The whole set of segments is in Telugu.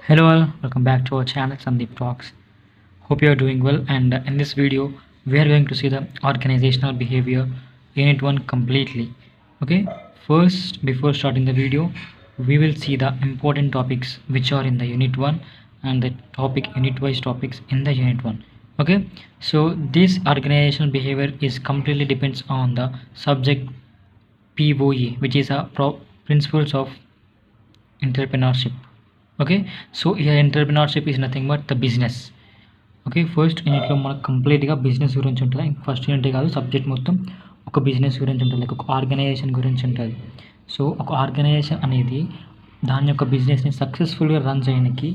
Hello all, welcome back to our channel Sandeep Talks. Hope you are doing well, and in this video we are going to see the organizational behavior unit 1 completely. Okay, first before starting the video we will see the important topics which are in the unit 1 and the unit wise topics in the unit 1. Okay, so this organizational behavior is completely depends on the subject POE, which is a principles of entrepreneurship. Okay, so here entrepreneurship is nothing but the business. Okay, first యూనిట్లో మనకు కంప్లీట్గా బిజినెస్ గురించి ఉంటుంది. ఫస్ట్ యూనిట్ కాదు, సబ్జెక్ట్ మొత్తం ఒక బిజినెస్ గురించి ఉంటుంది, లైక్ ఒక ఆర్గనైజేషన్ గురించి ఉంటుంది. సో ఒక ఆర్గనైజేషన్ అనేది దాని యొక్క బిజినెస్ని సక్సెస్ఫుల్గా రన్ చేయడానికి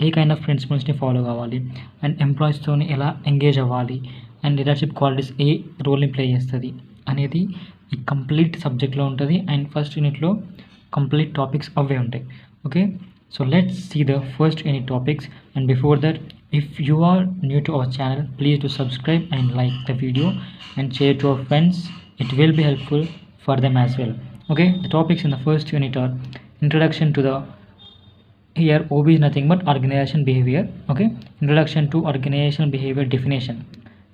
ఏ కైండ్ ఆఫ్ ప్రిన్సిపల్స్ని ఫాలో కావాలి, అండ్ ఎంప్లాయీస్తో ఎలా ఎంగేజ్ అవ్వాలి, అండ్ లీడర్షిప్ క్వాలిటీస్ ఏ రోల్ని ప్లే చేస్తుంది అనేది ఈ కంప్లీట్ సబ్జెక్ట్లో ఉంటుంది. అండ్ ఫస్ట్ యూనిట్లో కంప్లీట్ టాపిక్స్ అవే ఉంటాయి. Okay, so let's see the first unit topics, and before that, if you are new to our channel, please do subscribe and like the video and share to our friends. It will be helpful for them as well. Okay, the topics in the first unit are introduction to the, here OB is nothing but organization behavior. Okay, introduction to organizational behavior definition.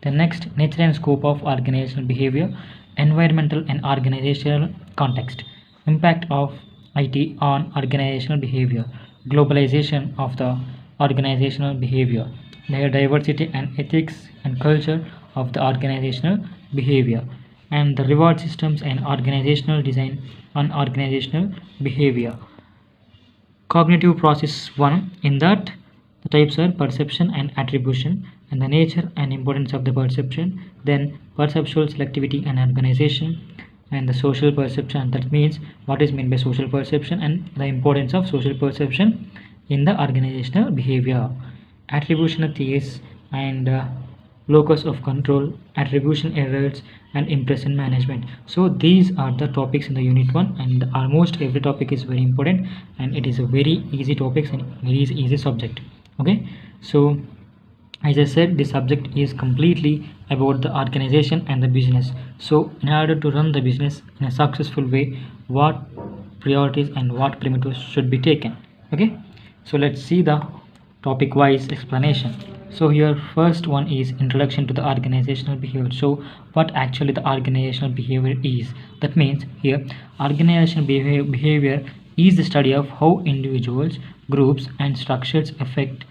The next, nature and scope of organizational behavior, environmental and organizational context, impact of IT on organizational behavior, globalization of the organizational behavior, their diversity and ethics and culture of the organizational behavior, and the reward systems and organizational design on organizational behavior. Cognitive process 1, in that the types are perception and attribution, and the nature and importance of the perception, then perceptual selectivity and organization, and the social perception. That means what is meant by social perception and the importance of social perception in the organizational behavior. Attribution theories and locus of control, attribution errors, and impression management. So these are the topics in the unit 1, and almost every topic is very important, and it is a very easy topics and very easy subject. Okay, so as I said, this subject is completely about the organization and the business. So in order to run the business in a successful way, what priorities and what primitives should be taken. Okay, so let's see the topic wise explanation. So here first one is introduction to the organizational behavior. So what actually the organizational behavior is, that means here organizational behavior is the study of how individuals, groups, and structures affect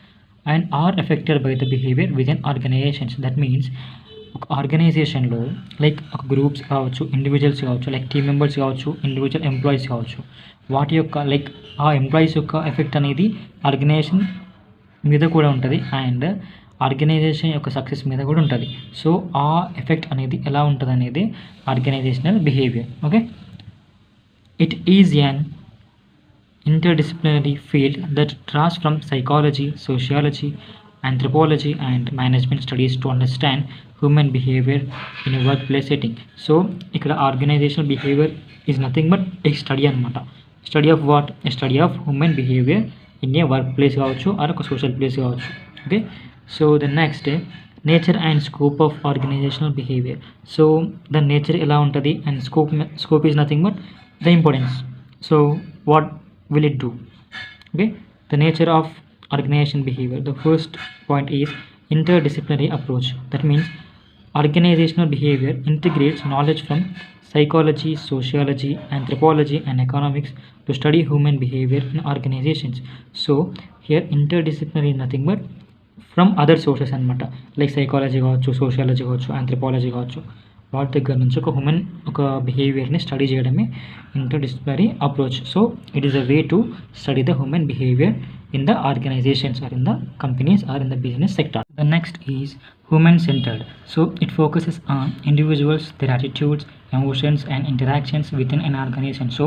and are affected by the behavior within organizations. That means ఒక ఆర్గనైజేషన్లో లైక్ ఒక గ్రూప్స్ కావచ్చు, ఇండివిజువల్స్ కావచ్చు, లైక్ టీమ్ మెంబర్స్ కావచ్చు, ఇండివిజువల్ ఎంప్లాయీస్ కావచ్చు, వాటి యొక్క లైక్ ఆ ఎంప్లాయీస్ యొక్క ఎఫెక్ట్ అనేది ఆర్గనైజేషన్ మీద కూడా ఉంటుంది, అండ్ ఆర్గనైజేషన్ యొక్క సక్సెస్ మీద కూడా ఉంటుంది. సో ఆ ఎఫెక్ట్ అనేది ఎలా ఉంటుంది అనేది organisational behaviour. Okay, it is an interdisciplinary field that draws from psychology, sociology, anthropology, and management studies to understand human behavior in a workplace setting. So ikkada organizational behavior is nothing but a study anamata. Study of what? A study of human behavior in a workplace kavachu or a social place kavachu. Okay, so the next, nature and scope of organizational behavior. So the nature ela untadi and scope is nothing but the importance. So what will it do? Okay, the nature of organization behavior. The first point is interdisciplinary approach. That means organizational behavior integrates knowledge from psychology, sociology, anthropology, and economics to study human behavior in organizations. So here interdisciplinary is nothing but from other sources anamata, like psychology కావచ్చు, sociology కావచ్చు, anthropology కావచ్చు, వాటి దగ్గర నుంచి ఒక హ్యూమన్ ఒక బిహేవియర్ని స్టడీ చేయడమే interdisciplinary approach. So it is a way to study the human behaviour in the organizations or in the companies or in the business sector. The next is human centered. So it focuses on individuals, their attitudes, emotions, and interactions within an organization. So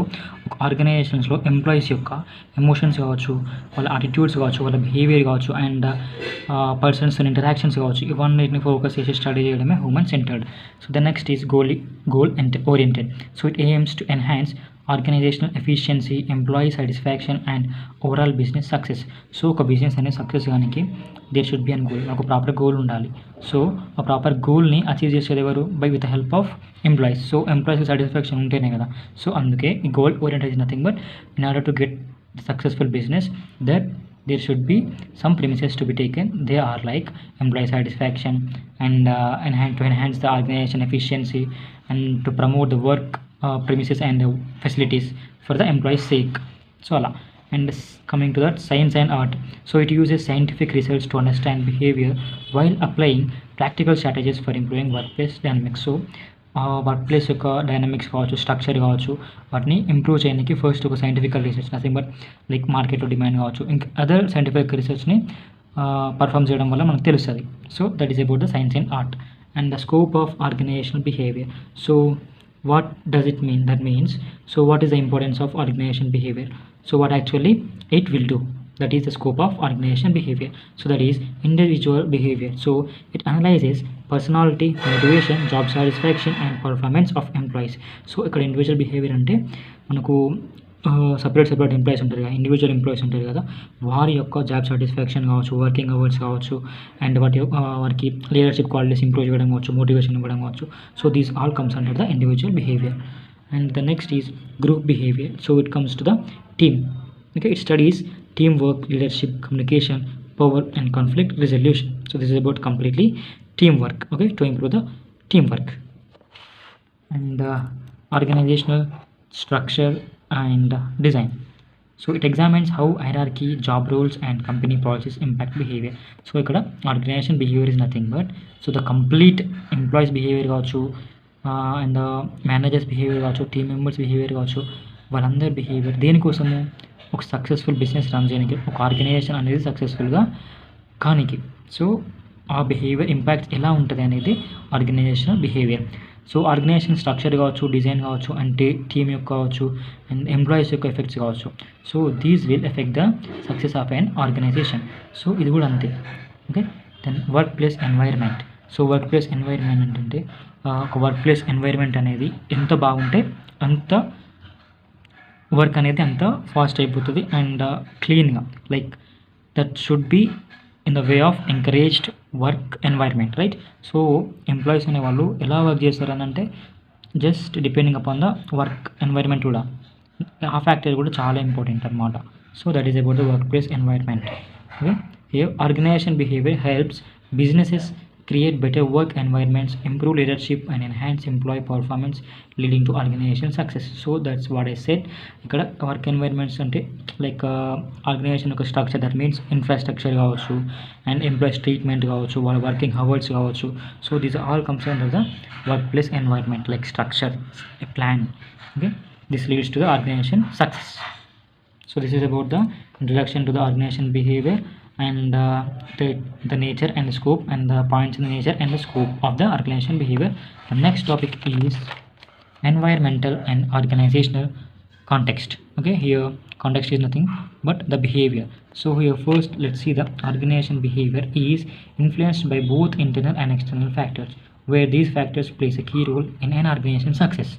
ఆర్గనైజేషన్స్లో ఎంప్లాయీస్ యొక్క ఎమోషన్స్ కావచ్చు, వాళ్ళ అటిట్యూడ్స్ కావచ్చు, వాళ్ళ బిహేవియర్ కావచ్చు, అండ్ పర్సన్స్ ఇంటరాక్షన్స్ కావచ్చు, ఇవన్నిటిని ఫోకస్ చేసి స్టడీ చేయడమే human centred. So the next is goal oriented. So it aims to enhance organisational efficiency, employee satisfaction, and overall business success. So ఒక బిజినెస్ అనేది సక్సెస్ కానీ there should be an goal, ఒక ప్రాపర్ గోల్ ఉండాలి. సో ఆ ప్రాపర్ గోల్ని అచీవ్ చేసేది ఎవరు? With help of employees. So ఎంప్లాయీస్కి సాటిస్ఫాక్షన్ ఉంటేనే కదా. సో అందుకే ఈ goal oriented is nothing but in order to get successful business, that there should be some premises to be taken. They are like employee satisfaction and enhance the organization efficiency and to promote the work premises and facilities for the employees sake. So ala. And coming to that, science and art, so it uses scientific research to understand behavior while applying practical strategies for improving workplace dynamics. So work place యొక్క డైనమిక్స్ కావచ్చు, స్ట్రక్చర్ కావచ్చు, వాటిని ఇంప్రూవ్ చేయడానికి ఫస్ట్ ఒక సైంటిఫికల్ రీసెర్చ్ నథింగ్ బట్ లైక్ మార్కెట్లో డిమాండ్ కావచ్చు, ఇంకా అదర్ సైంటిఫిక్ రీసెర్చ్ని పర్ఫామ్ చేయడం వల్ల మనకు తెలుస్తుంది. So that is about the science and art. And the scope of organisational behaviour. So what does it mean? That means, so what is the importance of organization behavior? So what actually it will do, that is the scope of organization behavior. So that is individual behavior. So it analyzes personality, motivation, job satisfaction and performance of employees. So ఇక్కడ individual behavior అంటే మనకు సపరేట్ ఎంప్లాయీస్ ఉంటారు కదా, ఇండివిజువల్ ఎంప్లాయీస్ ఉంటారు కదా, వారి యొక్క జాబ్ సాటిస్ఫాక్షన్ కావచ్చు, వర్కింగ్ అవర్స్ కావచ్చు, అండ్ వారికి లీడర్షిప్ క్వాలిటీస్ ఇంప్రూవ్ చేయడం కావచ్చు, మోటివేషన్ ఇవ్వడం కావచ్చు. So these all comes under the individual behaviour. And the next is group behaviour. So it comes to the team. Okay, it studies team work, leadership, communication, power and conflict resolution. So this is about completely team work, okay, to improve the team work. And organizational structure and design. So it examines how hierarchy, job roles and company policies impact behavior. So ఇక్కడ organization behavior is nothing but so the complete employees behavior కావచ్చు, అండ్ మేనేజర్స్ బిహేవియర్ కావచ్చు, టీమ్ మెంబర్స్ బిహేవియర్ కావచ్చు, వాళ్ళందరి బిహేవియర్ దేనికోసము, ఒక సక్సెస్ఫుల్ బిజినెస్ రన్ చేయడానికి, ఒక ఆర్గనైజేషన్ అనేది సక్సెస్ఫుల్గా కానికి. సో ఆ బిహేవియర్ ఇంపాక్ట్ ఎలా ఉంటుంది అనేది organisational behaviour. So organisation structure కావచ్చు, డిజైన్ కావచ్చు, అంటే టీమ్ యొక్క కావచ్చు, అండ్ ఎంప్లాయీస్ యొక్క ఎఫెక్ట్స్ కావచ్చు. So these will effect the success of an organisation. So ఇది కూడా అంతే. Okay, then work place environment. So work place environment అంటే ఒక వర్క్ ప్లేస్ ఎన్వైర్న్మెంట్ అనేది ఎంత బాగుంటే అంత వర్క్ అనేది అంత ఫాస్ట్ అయిపోతుంది అండ్ క్లీన్గా, like that should be in the way of encouraged work environment, right. So employees అనేవాళ్ళు ఎలా వర్క్ చేస్తారని అంటే just depending upon the work environment కూడా, ఆ ఫ్యాక్టర్ కూడా చాలా ఇంపార్టెంట్ అనమాట. So that is about the work place environment. Okay, organisation behaviour helps businesses create better work environments, improve leadership and enhance employee performance leading to organization success. So that's what I said. ఇక్కడ వర్క్ ఎన్వైర్న్మెంట్స్ అంటే లైక్ ఆర్గనైజేషన్ యొక్క స్ట్రక్చర్, దట్ మీన్స్ ఇన్ఫ్రాస్ట్రక్చర్ కావచ్చు, అండ్ ఎంప్లాయీస్ ట్రీట్మెంట్ కావచ్చు, వాళ్ళ వర్కింగ్ అవర్స్ కావచ్చు. So these all comes under the work place environment, like structure, a plan. Okay, this leads to the organisation success. So this is about the introduction to the organization behavior and the nature and the scope and the points in the nature and the scope of the organization behavior. The next topic is environmental and organizational context. Okay, here context is nothing but the behavior. So here first let's see the organization behavior is influenced by both internal and external factors, where these factors plays a key role in an organization success.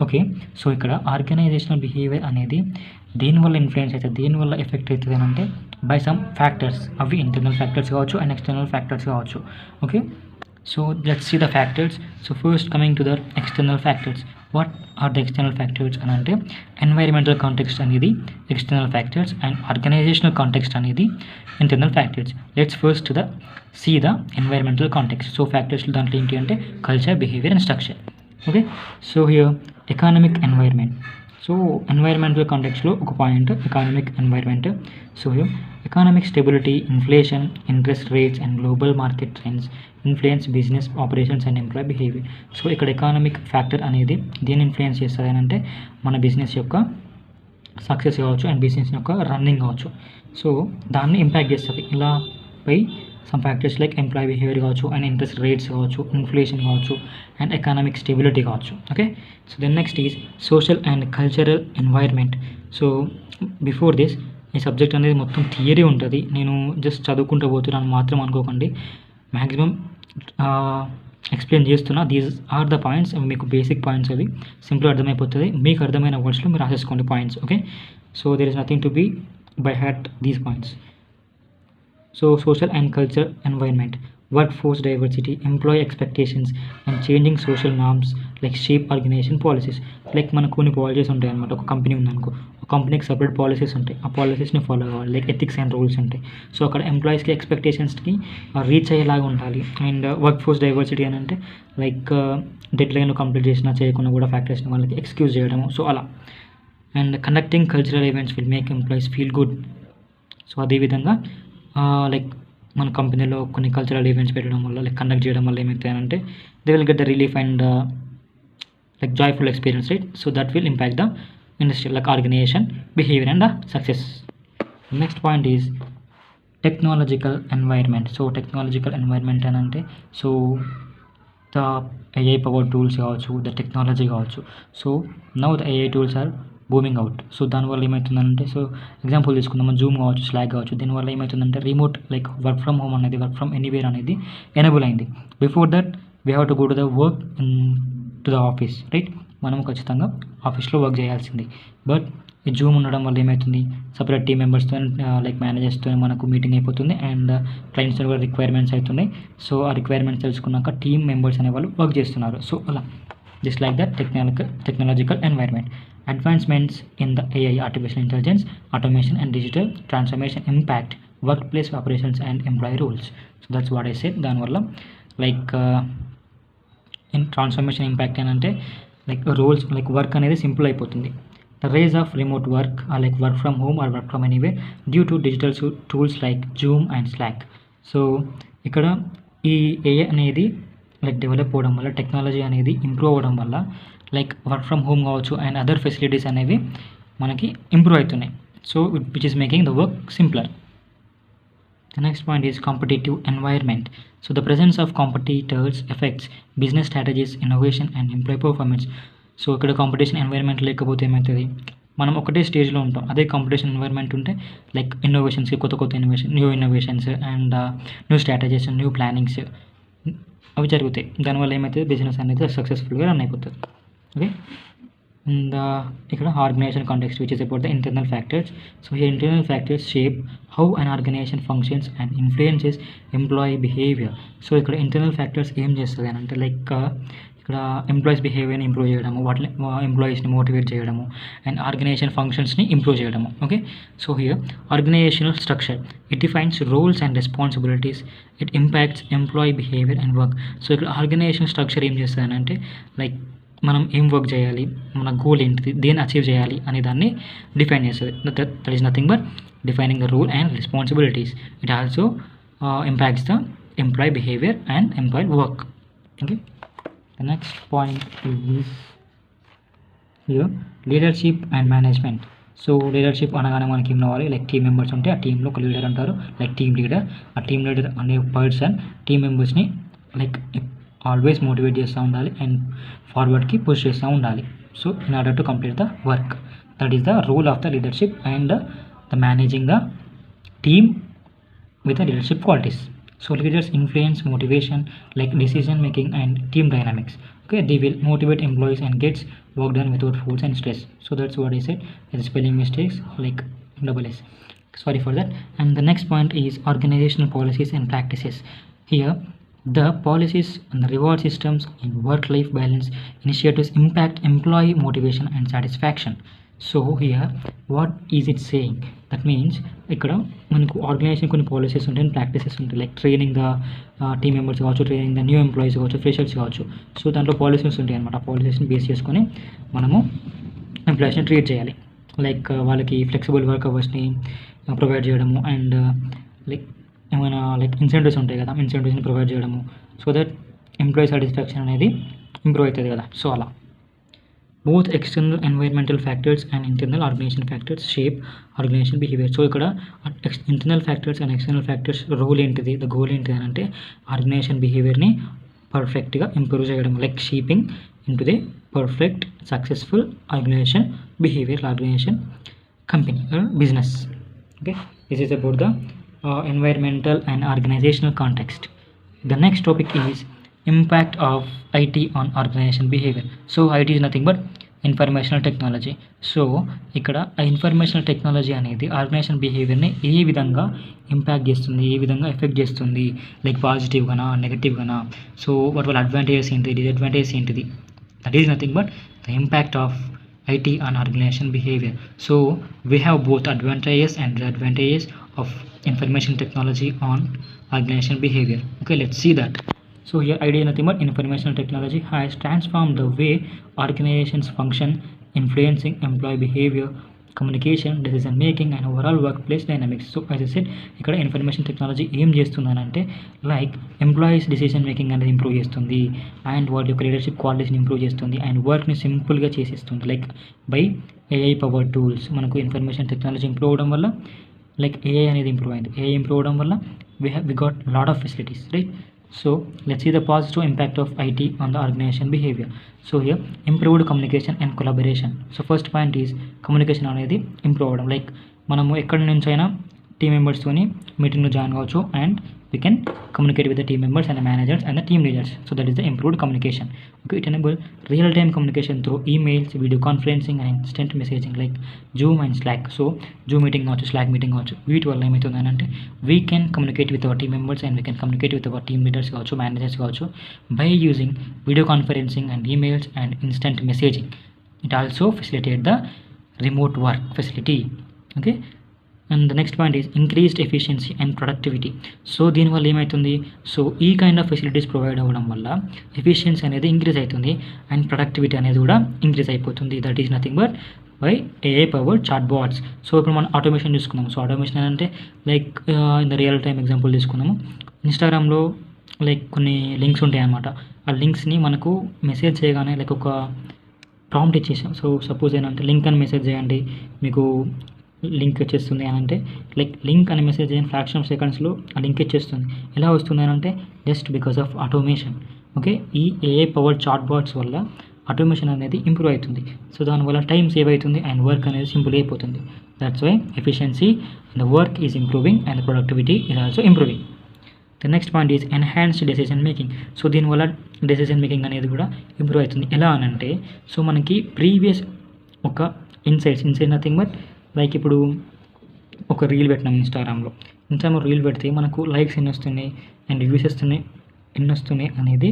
Okay, so ఇక్కడ ఆర్గనైజేషనల్ బిహేవియర్ అనేది దేనివల్ల ఇన్ఫ్లుయెన్స్ అవుతుంది, దేనివల్ల ఎఫెక్ట్ అవుతుంది అని అంటే బై సమ్ ఫ్యాక్టర్స్. అవి ఇంటర్నల్ ఫ్యాక్టర్స్ కావచ్చు అండ్ ఎక్స్టర్నల్ ఫ్యాక్టర్స్ కావచ్చు. Okay, so let's see the factors. So first coming to the external factors. What are the external factors అని అంటే ఎన్వైరన్మెంటల్ కాంటెక్స్ట్ అనేది external factors and organizational context అనేది internal factors. Let's first the see the environmental context. So factors దాంట్లో ఏంటి అంటే culture, behaviour and structure. Okay, so here economic environment. So environmental కాంటెక్స్లో ఒక point economic environment. So here economic stability, inflation, interest rates and global market trends influence business operations and employee behaviour. So ఇక్కడ ఎకానమిక్ ఫ్యాక్టర్ అనేది దేన్ని ఇన్ఫ్లుయెన్స్ చేస్తుంది అని అంటే మన బిజినెస్ యొక్క సక్సెస్ కావచ్చు అండ్ బిజినెస్ యొక్క రన్నింగ్ కావచ్చు. సో దాన్ని ఇంపాక్ట్ చేస్తుంది. ఇలా by some factors like employee behaviour కావచ్చు అండ్ ఇంట్రెస్ట్ రేట్స్ కావచ్చు, ఇన్ఫ్లేషన్ కావచ్చు అండ్ ఎకానమిక్ స్టెబిలిటీ కావచ్చు. Okay, so then next is social and cultural environment. So before this ఈ సబ్జెక్ట్ అనేది మొత్తం థియరీ ఉంటుంది, నేను జస్ట్ చదువుకుంటూ పోతున్నాను మాత్రం అనుకోకండి. మ్యాక్సిమం ఎక్స్ప్లెయిన్ చేస్తున్నా. దీస్ ఆర్ ద పాయింట్స్, మీకు బేసిక్ పాయింట్స్ అవి సింపుల్ అర్థమైపోతుంది. మీకు అర్థమైన వర్డ్స్లో మీరు రాసేసుకోండి points. Okay, so there is nothing to be by heart these points. So social and cultural environment. workforce diversity, employee expectations, and changing social norms like shape organization policies. Like మనకు కొన్ని పాలసీస్ ఉంటాయి అనమాట. ఒక కంపెనీ ఉందనుకో, ఒక కంపెనీకి సపరేట్ పాలసీస్ ఉంటాయి. ఆ పాలసీస్ని ఫాలో అవ్వాలి, లైక్ ఎథిక్స్ అండ్ రూల్స్ ఉంటాయి. సో అక్కడ ఎంప్లాయీస్కి ఎక్స్పెక్టేషన్స్కి రీచ్ అయ్యేలాగా ఉండాలి. అండ్ వర్క్ ఫోర్స్ డైవర్సిటీ అని అంటే లైక్ డెడ్ లైన్లో కంప్లీట్ చేసినా చేయకుండా కూడా ఫ్యాక్టరీస్ని వాళ్ళకి ఎక్స్క్యూజ్ చేయడము. సో అలా. And conducting cultural events will make employees feel good. So అదేవిధంగా లైక్ మన కంపెనీలో కొన్ని కల్చరల్ ఈవెంట్స్ పెట్టడం వల్ల, లైక్ కండక్ట్ చేయడం వల్ల ఏమవుతాయంటే they will get the relief and like joyful experience, right? So that will impact the industry, like organization behavior and the success. Next point is technological environment. So technological environment and ante so the AI powered tools kaavachu, the technology kaavachu. So now the AI tools are booming out. So దానివల్ల ఏమవుతుందంటే, సో ఎగ్జాంపుల్ తీసుకుందాం, జూమ్ కావచ్చు, స్లాక్ కావచ్చు. దీనివల్ల ఏమవుతుందంటే remote like work from home అనేది, వర్క్ ఫ్రమ్ ఎనీవేర్ అనేది ఎనేబుల్ అయింది. Before that we have to go to the work to the office, right? మనం ఖచ్చితంగా ఆఫీస్లో వర్క్ చేయాల్సింది. బట్ ఈ జూమ్ ఉండడం వల్ల ఏమవుతుంది, సపరేట్ టీమ్ మెంబర్స్తో లైక్ మేనేజర్స్తో మనకు మీటింగ్ అయిపోతుంది అండ్ క్లయింట్స్తో కూడా రిక్వైర్మెంట్స్ అవుతున్నాయి. సో ఆ రిక్వైర్మెంట్స్ తెలుసుకున్నాక టీమ్ మెంబర్స్ అనేవాళ్ళు వర్క్ చేస్తున్నారు. సో అలా just like that technological environment. Advancements in the AI, artificial intelligence, automation and digital transformation impact workplace operations and employee roles. So that's what I said. దానివల్ల లైక్ ఇన్ ట్రాన్స్ఫర్మేషన్ ఇంపాక్ట్ ఏంటంటే లైక్ రోల్స్, లైక్ వర్క్ అనేది సింపుల్ అయిపోతుంది. The rage of remote work or like work from home or work from anywhere due to digital tools like Zoom and Slack. So ఇక్కడ ఈ AI అనేది లైక్ డెవలప్ అవ్వడం వల్ల, టెక్నాలజీ అనేది ఇంప్రూవ్ అవ్వడం వల్ల లైక్ వర్క్ ఫ్రమ్ హోమ్ కావచ్చు అండ్ అదర్ ఫెసిలిటీస్ అనేవి మనకి ఇంప్రూవ్ అవుతున్నాయి. So which is making the work simpler. The next point is competitive environment. So the presence of competitors affects business strategies, innovation and employee performance. So ఇక్కడ కాంపిటీషన్ ఎన్వైర్న్మెంట్ లేకపోతే ఏమవుతుంది, మనం ఒకటే స్టేజ్లో ఉంటాం. అదే కాంపిటీషన్ ఎన్వైర్న్మెంట్ ఉంటే లైక్ ఇన్నోవేషన్స్కి కొత్త new innovations and new strategies, new plannings అవి జరుగుతాయి. దానివల్ల ఏమవుతుంది, బిజినెస్ అనేది సక్సెస్ఫుల్గా రన్ అయిపోతుంది. ఓకే. అండ్ ఇక్కడ organization context which is about the internal factors. So ఈ internal factors shape how an organization functions and influences employee behaviour. So ఇక్కడ ఇంటర్నల్ ఫ్యాక్టర్స్ ఏం చేస్తుంది అని అంటే లైక్ ఇక్కడ ఎంప్లాయీస్ బిహేవియర్ని ఇంప్రూవ్ చేయడము, వాటిని ఎంప్లాయీస్ని మోటివేట్ చేయడము అండ్ ఆర్గనైజేషన్ ఫంక్షన్స్ని ఇంప్రూవ్ చేయడము. Okay. So here organizational structure, it defines roles and responsibilities, it impacts employee behaviour and work. So ఇక్కడ ఆర్గనైజేషన్ స్ట్రక్చర్ ఏం చేస్తుంది అంటే లైక్ మనం ఏం వర్క్ చేయాలి, మన గోల్ ఏంటిది, దేన్ని అచీవ్ చేయాలి అనే దాన్ని డిఫైన్ చేస్తుంది. That is nothing but defining the role and responsibilities. It also impacts the employee behaviour and employee work. Okay. The next point is here leadership and management. So leadership అనగానే మనకి ఏం కావాలి, లైక్ టీమ్ మెంబర్స్ ఉంటే ఆ టీంలో ఒక లీడర్ అంటారు, లైక్ టీమ్ లీడర్. ఆ టీమ్ లీడర్ అనే పర్సన్ టీమ్ మెంబర్స్ని లైక్ ఆల్వేస్ మోటివేట్ చేస్తూ ఉండాలి అండ్ ఫార్వర్డ్కి పుష్ చేస్తూ ఉండాలి. So in order to complete the work, that is the role of the leadership and the managing the team with the leadership qualities. So leaders influence motivation like decision making and team dynamics. Okay, they will motivate employees and gets work done without force and stress. So that's what I said. The spelling mistakes like double S, sorry for that. And the next point is organizational policies and practices. Here the policies and the reward systems and work life balance initiatives impact employee motivation and satisfaction. So here what is it saying? That means ఇక్కడ మనకు ఆర్గనైజేషన్ కొన్ని పాలసీస్ ఉంటాయి, ప్రాక్టీసెస్ ఉంటాయి, like training the team members కావచ్చు, ట్రైనింగ్ ద న్యూ ఎంప్లాయీస్ కావచ్చు, ఫ్రెషర్స్ కావచ్చు. సో దాంట్లో పాలసీస్ ఉంటాయి అనమాట. ఆ పాలసీస్ని బేస్ చేసుకొని మనము ఎంప్లాయీస్ని ట్రీట్ చేయాలి. లైక్ వాళ్ళకి ఫ్లెక్సిబుల్ వర్క్ అవర్స్ని ప్రొవైడ్ చేయడము అండ్ లైక్ ఏమైనా లైక్ ఇన్సెంటివ్స్ ఉంటాయి కదా, ఇన్సెంటివ్స్ని ప్రొవైడ్ చేయడము. సో దట్ ఎంప్లాయీ సాటిస్ఫాక్షన్ అనేది ఇంప్రూవ్ అవుతుంది కదా. సో అలా both external environmental factors and internal organization factors shape organization behavior. So ఇక్కడ internal factors and external factors role ఏంటిది, ద గోల్ ఏంటిది అని అంటే ఆర్గనైజేషన్ బిహేవియర్ని పర్ఫెక్ట్గా ఇంప్రూవ్ చేయడం, like shaping into the perfect successful organization behaviour, organization company business. Okay, this is about the environmental and organizational context. The next topic is impact of IT on organization behavior. So IT is nothing but informational technology. So ఇక్కడ ఆ ఇన్ఫర్మేషనల్ టెక్నాలజీ అనేది ఆర్గనైజేషన్ బిహేవియర్ని ఏ విధంగా ఇంపాక్ట్ చేస్తుంది, ఏ విధంగా ఎఫెక్ట్ చేస్తుంది, లైక్ పాజిటివ్గానా నెగిటివ్గానా. సో వాటి వల్ల అడ్వాంటేజెస్ ఏంటి, డిసడ్వాంటేజెస్ ఏంటిది, that is nothing but the impact of IT on organization behavior. So we have both advantages and disadvantages of information technology on organization behavior. Okay, let's see that. So here idea nothing but information technology has transformed the way organizations function, influencing employee behavior, communication, decision making and overall workplace dynamics. So as I said, ఇక్కడ ఇన్ఫర్మేషన్ టెక్నాలజీ ఏం చేస్తుందనంటే లైక్ ఎంప్లాయీస్ డిసిషన్ మేకింగ్ అనేది ఇంప్రూవ్ చేస్తుంది, అండ్ వాటి యొక్క లీడర్షిప్ క్వాలిటీస్ని ఇంప్రూవ్ చేస్తుంది, అండ్ వర్క్ని సింపుల్గా చేసేస్తుంది like by AI power tools. మనకు ఇన్ఫర్మేషన్ టెక్నాలజీ ఇంప్రూవ్ అవ్వడం వల్ల లైక్ AI అనేది ఇంప్రూవ్ అయింది. AI ఇంప్రూవ్ అవ్వడం వల్ల we got lot of facilities, right? So let's see the positive impact of IT on the organization behavior. So here improved communication and collaboration. So first point is communication అనేది ఇంప్రూవ్ అవ్వడం. లైక్ మనము ఎక్కడి నుంచి అయినా టీమ్ మెంబర్స్తోని మీటింగ్లో జాయిన్ కావచ్చు, and we can communicate with the team members and the managers and the team leaders. So that is the improved communication. Okay, it enable real time communication through emails, video conferencing and instant messaging like Zoom and Slack. So Zoom meeting కావచ్చు, Slack meeting కావచ్చు, వీటి వల్ల ఏమవుతుంది అంటే we can communicate with our team members and we can communicate with our team leaders కావచ్చు, managers కావచ్చు by using video conferencing and emails and instant messaging. It also facilitate the remote work facility. Okay, and the next point is increased efficiency and productivity. So దీనివల్ల ఏమవుతుంది, సో ఈ కైండ్ ఆఫ్ ఫెసిలిటీస్ ప్రొవైడ్ అవ్వడం వల్ల ఎఫిషియన్సీ అనేది ఇంక్రీజ్ అవుతుంది అండ్ ప్రొడక్టివిటీ అనేది కూడా ఇంక్రీజ్ అయిపోతుంది. That is nothing but by AI power chat bots. So ఇప్పుడు మనం ఆటోమేషన్ తీసుకున్నాము. సో ఆటోమేషన్ అంటే like in the real time example తీసుకున్నాము. ఇన్స్టాగ్రామ్లో లైక్ కొన్ని లింక్స్ ఉంటాయి అన్నమాట. ఆ లింక్స్ని మనకు మెసేజ్ చేయగానే లైక్ ఒక ప్రాంప్ట్ ఇచ్చేసాం. సో సపోజ్ ఏంటంటే లింక్ అని మెసేజ్ చేయండి, మీకు లింక్ వచ్చేస్తుంది అని అంటే లైక్ లింక్ అని మెసేజ్ చేయని ఫ్రాక్షన్ ఆఫ్ సెకండ్స్లో ఆ లింక్ వచ్చేస్తుంది. ఎలా వస్తుంది అని అంటే just because of automation. Okay, ఈ AI పవర్ చాట్ బాట్స్ వల్ల ఆటోమేషన్ అనేది ఇంప్రూవ్ అవుతుంది. సో దానివల్ల టైం సేవ్ అవుతుంది అండ్ వర్క్ అనేది సింపుల్ అయిపోతుంది. That's why efficiency and the work is improving and the productivity is also improving. The next point is enhanced decision making. So దీనివల్ల డెసిషన్ మేకింగ్ అనేది కూడా ఇంప్రూవ్ అవుతుంది. ఎలా అనంటే సో మనకి ప్రీవియస్ ఒక ఇన్సైట్స్ నథింగ్ బట్ లైక్ ఇప్పుడు ఒక రీల్ పెట్టినాం ఇన్స్టాగ్రామ్లో రీల్ పెడితే మనకు లైక్స్ ఎన్ని వస్తున్నాయి అండ్ వ్యూస్ ఎన్ని వస్తున్నాయి అనేది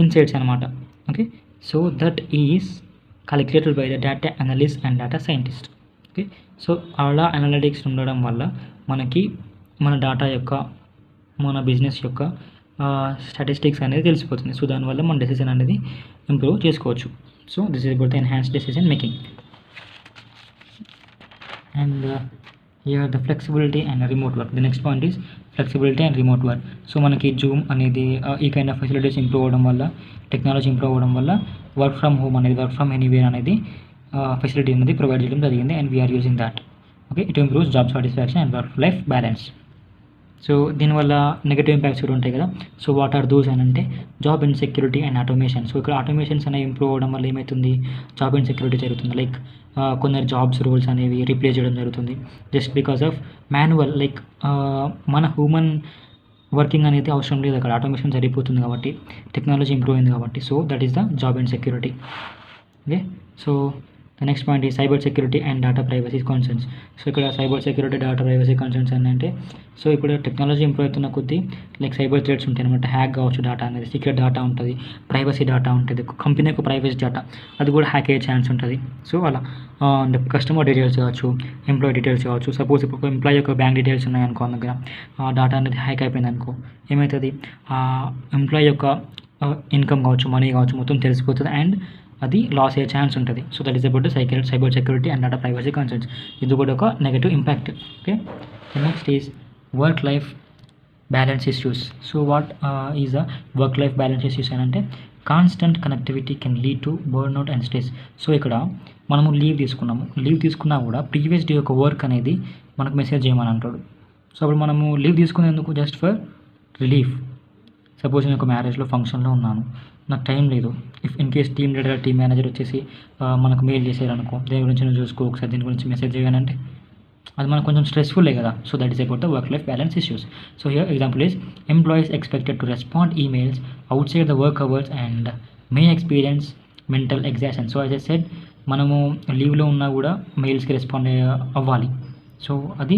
ఇన్సైట్స్ అనమాట. Okay, so that is calculated by the data analyst and data scientist. Okay, so అలా అనలిటిక్స్ ఉండడం వల్ల మనకి మన డేటా యొక్క మన బిజినెస్ యొక్క స్టాటిస్టిక్స్ అనేది తెలిసిపోతుంది. సో దానివల్ల మన డెసిషన్ అనేది ఇంప్రూవ్ చేసుకోవచ్చు. So this is about the enhanced decision making. And here the flexibility and remote work. The next point is flexibility and remote work. So మనకి జూమ్ అనేది ఈ కైండ్ ఆఫ్ ఫెసిలిటీస్ ఇంప్రూవ్ అవ్వడం వల్ల, టెక్నాలజీ ఇంప్రూవ్ అవ్వడం వల్ల వర్క్ ఫ్రమ్ హోమ్ అనేది, వర్క్ ఫ్రమ్ ఎనీవేర్ అనేది ఫెసిలిటీ అనేది ప్రొవైడ్ చేయడం జరిగింది and we're using that. Okay, it improves job satisfaction and work life balance. So దీనివల్ల నెగటివ్ ఇంపాక్ట్స్ కూడా ఉంటాయి కదా. సో వాట్ ఆర్ దోస్ అని అంటే job insecurity and automation. So ఇక్కడ ఆటోమేషన్స్ అనేవి ఇంప్రూవ్ అవ్వడం వల్ల ఏమవుతుంది, జాబ్ ఇన్సెక్యూరిటీ జరుగుతుంది. లైక్ కొందరు జాబ్స్ రోల్స్ అనేవి రీప్లేస్ చేయడం జరుగుతుంది just because of manual. Like మన హ్యూమన్ వర్కింగ్ అనేది అవసరం లేదు అక్కడ, ఆటోమేషన్ సరిపోతుంది కాబట్టి, టెక్నాలజీ ఇంప్రూవ్ అయింది కాబట్టి. So that is the job insecurity. Okay, so the next point ఈ cyber security and data privacy concerns. So ఇక్కడ cyber security, data privacy concerns అని అంటే సో ఇప్పుడు టెక్నాలజీ ఇంప్రూవ్ అవుతున్న కొద్దీ లైక్ సైబర్ థ్రెట్స్ ఉంటాయి అనమాట. హ్యాక్ కావచ్చు, డేటా అనేది సీక్రెట్ డేటా ఉంటుంది, ప్రైవసీ డేటా ఉంటుంది, కంపెనీ యొక్క ప్రైవసీ డేటా అది కూడా హ్యాక్ అయ్యే ఛాన్స్ ఉంటుంది. సో అలా కస్టమర్ డీటెయిల్స్ కావచ్చు, ఎంప్లాయీ డీటెయిల్స్ కావచ్చు. సపోజ్ ఇప్పుడు ఒక ఎంప్లాయీ యొక్క బ్యాంక్ డీటెయిల్స్ ఉన్నాయి అనుకో, దగ్గర డేటా అనేది హ్యాక్ అయిపోయింది అనుకో, ఏమవుతుంది ఎంప్లాయీ యొక్క ఇన్కమ్ కావచ్చు, మనీ కావచ్చు మొత్తం తెలిసిపోతుంది అండ్ అది లాస్ అయ్యే ఛాన్స్ ఉంటుంది. So that is about the cyber security and data privacy concerns. ఇది కూడా ఒక negative impact. Okay, next is work life balance issues. So what is the work life balance issues అని అంటే constant connectivity can lead to burnout and stress. So ఇక్కడ మనము లీవ్ తీసుకున్నా కూడా ప్రీవియస్ డే యొక్క వర్క్ అనేది మనకు మెసేజ్ చేయమని అంటాడు. సో అప్పుడు మనము లీవ్ తీసుకునేందుకు జస్ట్ ఫర్ రిలీఫ్. సపోజ్ నేను ఒక మ్యారేజ్లో ఫంక్షన్లో ఉన్నాను, నాకు టైం లేదు. If in case team leader, team manager వచ్చేసి మనకు మెయిల్ చేశారనుకో, దీని గురించి నేను చూసుకో ఒకసారి, దీని గురించి మెసేజ్ చేయాలంటే అది మనకు కొంచెం స్ట్రెస్ఫుల్లే కదా. So that is about the work life balance issues. So here example is employees expected to respond emails out side the work hours and may experience mental exhaustion. So as I said, మనము లీవ్లో ఉన్నా కూడా మెయిల్స్కి రెస్పాండ్ అవ్వాలి. సో అది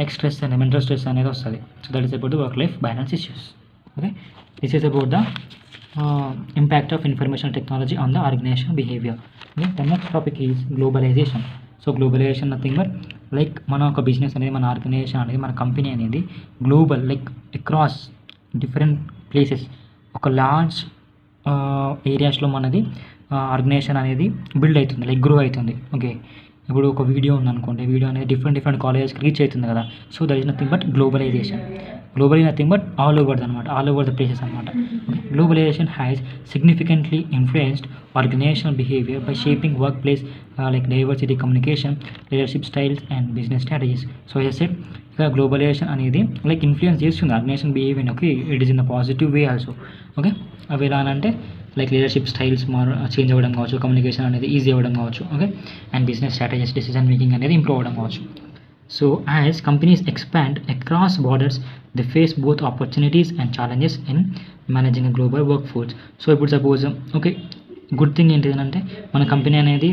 లైక్ స్ట్రెస్ అనేది మెంటల్ స్ట్రెస్ అనేది వస్తుంది. So that is about the work life balance issues. Okay, this is about the impact of information technology on the organizational behavior. Okay, the next topic is globalization. So globalization nothing but like మన ఒక బిజినెస్ అనేది, మన ఆర్గనైజేషన్ అనేది, మన కంపెనీ అనేది global like across different places, ఒక లార్జ్ ఏరియాస్లో మనది ఆర్గనైజేషన్ అనేది బిల్డ్ అవుతుంది, లైక్ గ్రో అవుతుంది. ఓకే, ఇప్పుడు ఒక వీడియో ఉందనుకోండి, వీడియో అనేది డిఫరెంట్ కాలేజెస్కి రీచ్ అవుతుంది కదా. So that is nothing but globalization. Global nothing but all over అనమాట, ఆల్ ఓవర్ ద ప్లేసెస్ అనమాట. Okay, globalization has significantly influenced organizational behaviour by shaping work place like diversity, communication, leadership styles and business strategies. So as said, ఇక గ్లోబలైజేషన్ అనేది లైక్ ఇన్ఫ్లుయెన్స్ చేస్తుంది organization behaviour. Okay, it is in the positive way also. Okay, అవి ఎలా అంటే లైక్ లీడర్షిప్ స్టైల్స్ చేంజ్ అవ్వడం కావచ్చు, కమ్యూనికేషన్ అనేది ఈజీ అవ్వడం కావచ్చు. Okay, and business strategies, decision making అనేది ఇంప్రూవ్ అవ్వడం కావచ్చు. So as companies expand across borders, they face both opportunities and challenges in managing global work force. So ఇప్పుడు సపోజ్ ఓకే, గుడ్ థింగ్ ఏంటిదంటే మన కంపెనీ అనేది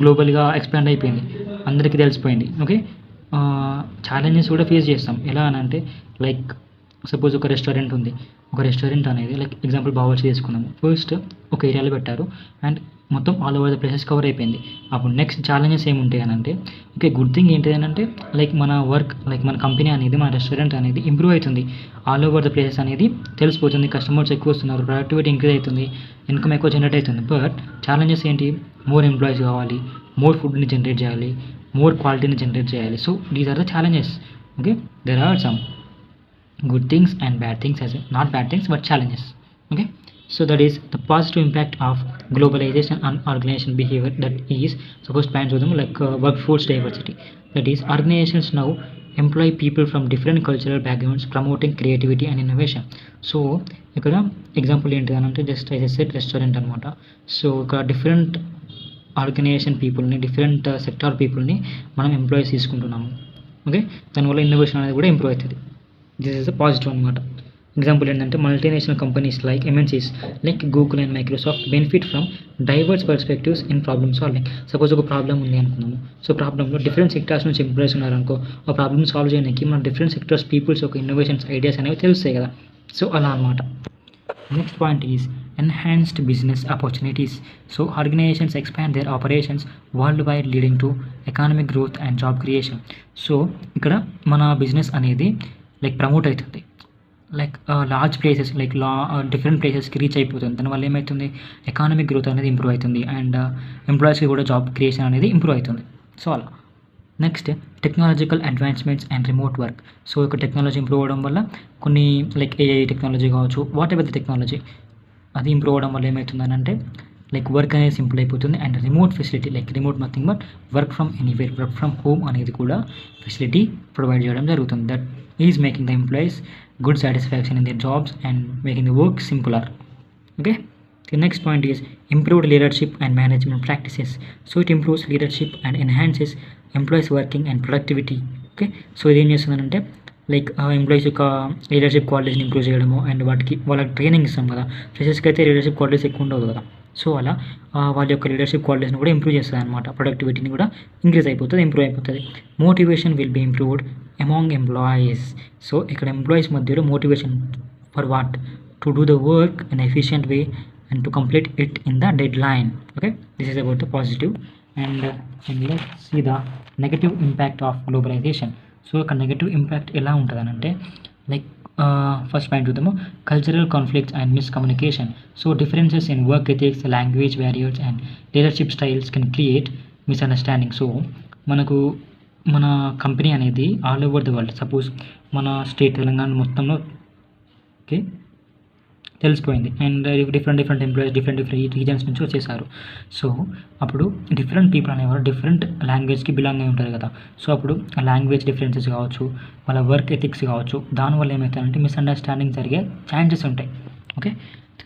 గ్లోబల్గా ఎక్స్పాండ్ అయిపోయింది, అందరికీ తెలిసిపోయింది. ఓకే, ఛాలెంజెస్ కూడా ఫేస్ చేస్తాం. ఎలా అని అంటే లైక్ సపోజ్ ఒక రెస్టారెంట్ ఉంది, ఒక రెస్టారెంట్ అనేది లైక్ ఎగ్జాంపుల్ బావర్చి తీసుకున్నాము. ఫస్ట్ ఒక ఏరియాలో పెట్టారు అండ్ మొత్తం all over the places cover అయిపోయింది. అప్పుడు నెక్స్ట్ ఛాలెంజెస్ ఏముంటాయి అని అంటే ఓకే, గుడ్ థింగ్ ఏంటి అని అంటే లైక్ మన వర్క్, లైక్ మన కంపెనీ అనేది, మన రెస్టారెంట్ అనేది ఇంప్రూవ్ అవుతుంది, ఆల్ ఓవర్ ద ప్లేసెస్ అనేది తెలిసిపోతుంది, కస్టమర్స్ ఎక్కువ వస్తున్నారు, ప్రొడక్టివిటీ ఇంక్రీజ్ అవుతుంది, ఇన్కమ్ ఎక్కువ జనరేట్ అవుతుంది. బట్ ఛాలెంజెస్ ఏంటి, మోర్ ఎంప్లాయీస్ కావాలి, మోర్ ఫుడ్ని జనరేట్ చేయాలి, మోర్ క్వాలిటీని జనరేట్ చేయాలి. So these are the challenges. Okay, there are some good things and bad things, as not bad things but challenges. Okay, so that is the positive impact of globalization on organization behavior. That is supposed point to them like workforce diversity. That is organizations now employ people from different cultural backgrounds, promoting creativity and innovation. So ఇక్కడ ఎగ్జాంపుల్ ఏంటి అని అంటే జస్ట్ ఐ సెడ్ రెస్టారెంట్ అనమాట. సో ఇక్కడ డిఫరెంట్ ఆర్గనైజేషన్ పీపుల్ని, డిఫరెంట్ సెక్టార్ పీపుల్ని మనం ఎంప్లాయీస్ తీసుకుంటున్నాము. ఓకే, దానివల్ల ఇన్నోవేషన్ అనేది కూడా ఇంప్రూవ్ అవుతుంది. దిస్ ఈస్ అ పాజిటివ్ అనమాట. ఎగ్జాంపుల్ ఏంటంటే multinational companies like MNCs like Google and Microsoft benefit from divorce perspectives in problem solving. Suppose ఒక ప్రాబ్లమ్ ఉంది అనుకున్నాము, సో ప్రాబ్లంలో డిఫరెంట్ సెక్టార్స్ నుంచి ఎంప్లాయీస్ ఉన్నారనుకో, ఆ ప్రాబ్లమ్ సాల్వ్ చేయడానికి మన డిఫరెంట్ సెక్టార్స్ పీపుల్స్ ఒక ఇన్నోవేషన్స్, ఐడియాస్ అనేవి తెలుస్తాయి కదా. సో అలా అనమాట. Next point is enhanced business opportunities. So organizations expand their operations worldwide, leading to economic growth and job creation. So ఇక్కడ మన బిజినెస్ అనేది లైక్ ప్రమోట్ అవుతుంది, like large places, like different ప్లేసెస్కి రీచ్ అయిపోతుంది. దానివల్ల ఏమవుతుంది, ఎకానమిక్ గ్రోత్ అనేది ఇంప్రూవ్ అవుతుంది అండ్ ఎంప్లాయీస్కి కూడా జాబ్ క్రియేషన్ అనేది ఇంప్రూవ్ అవుతుంది. సో అలా. Next technological advancements and remote work. So ఇక్కడ టెక్నాలజీ ఇంప్రూవ్ అవ్వడం వల్ల కొన్ని లైక్ AI టెక్నాలజీ కావచ్చు, వాట్ ఎవర్ ద టెక్నాలజీ, అది ఇంప్రూవ్ అవ్వడం వల్ల ఏమవుతుందని అంటే లైక్ వర్క్ అనేది సింపుల్ అయిపోతుంది and remote facility, like remote nothing but work from anywhere, work from home అనేది కూడా ఫెసిలిటీ ప్రొవైడ్ చేయడం జరుగుతుంది. That is making the employees good satisfaction in their jobs and making the work simpler. Okay, the next point is improved leadership and management practices. So it improves leadership and enhances employees working and productivity. Okay, so ఇది ఏం చేస్తుందంటే లైక్ ఎంప్లాయీస్ యొక్క లీడర్షిప్ క్వాలిటీస్ని ఇంప్రూవ్ చేయడము అండ్ వాళ్ళకి ట్రైనింగ్ ఇస్తాం కదా. ఫ్రెషర్స్కి అయితే లీడర్షిప్ క్వాలిటీస్ ఎక్కువ ఉండవు కదా. సో అలా వాళ్ళ యొక్క లీడర్షిప్ క్వాలిటీస్ని కూడా ఇంప్రూవ్ చేస్తుంది అనమాట. ప్రొడక్టివిటీని కూడా ఇంక్రీజ్ అయిపోతుంది, ఇంప్రూవ్ అయిపోతుంది. Motivation will be improved among employees. So ఇక్కడ ఎంప్లాయీస్ మధ్యలో motivation for what, to do the work in efficient way and to complete it in the deadline. Okay, this is about the positive. And let's see the negative impact of globalization. So a negative impact ఎలా ఉంటుందనంటే లైక్ ఫస్ట్ పాయింట్ చూద్దాము, cultural conflicts and miscommunication. So differences in work ethics, language barriers and leadership styles can create misunderstanding. So మనకు మన కంపెనీ అనేది all over the world, suppose మన స్టేట్ తెలంగాణ మొత్తంలో ఓకే తెలిసిపోయింది and different employees different reasons నుంచి వచ్చేసారు. సో అప్పుడు డిఫరెంట్ పీపుల్ అనేవారు డిఫరెంట్ లాంగ్వేజ్కి బిలాంగ్ అయి ఉంటారు కదా. సో అప్పుడు లాంగ్వేజ్ డిఫరెన్సెస్ కావచ్చు, వాళ్ళ వర్క్ ఎథిక్స్ కావచ్చు, దానివల్ల ఏమవుతుందంటే మిస్అండర్స్టాండింగ్ జరిగే ఛాన్సెస్ ఉంటాయి. Okay,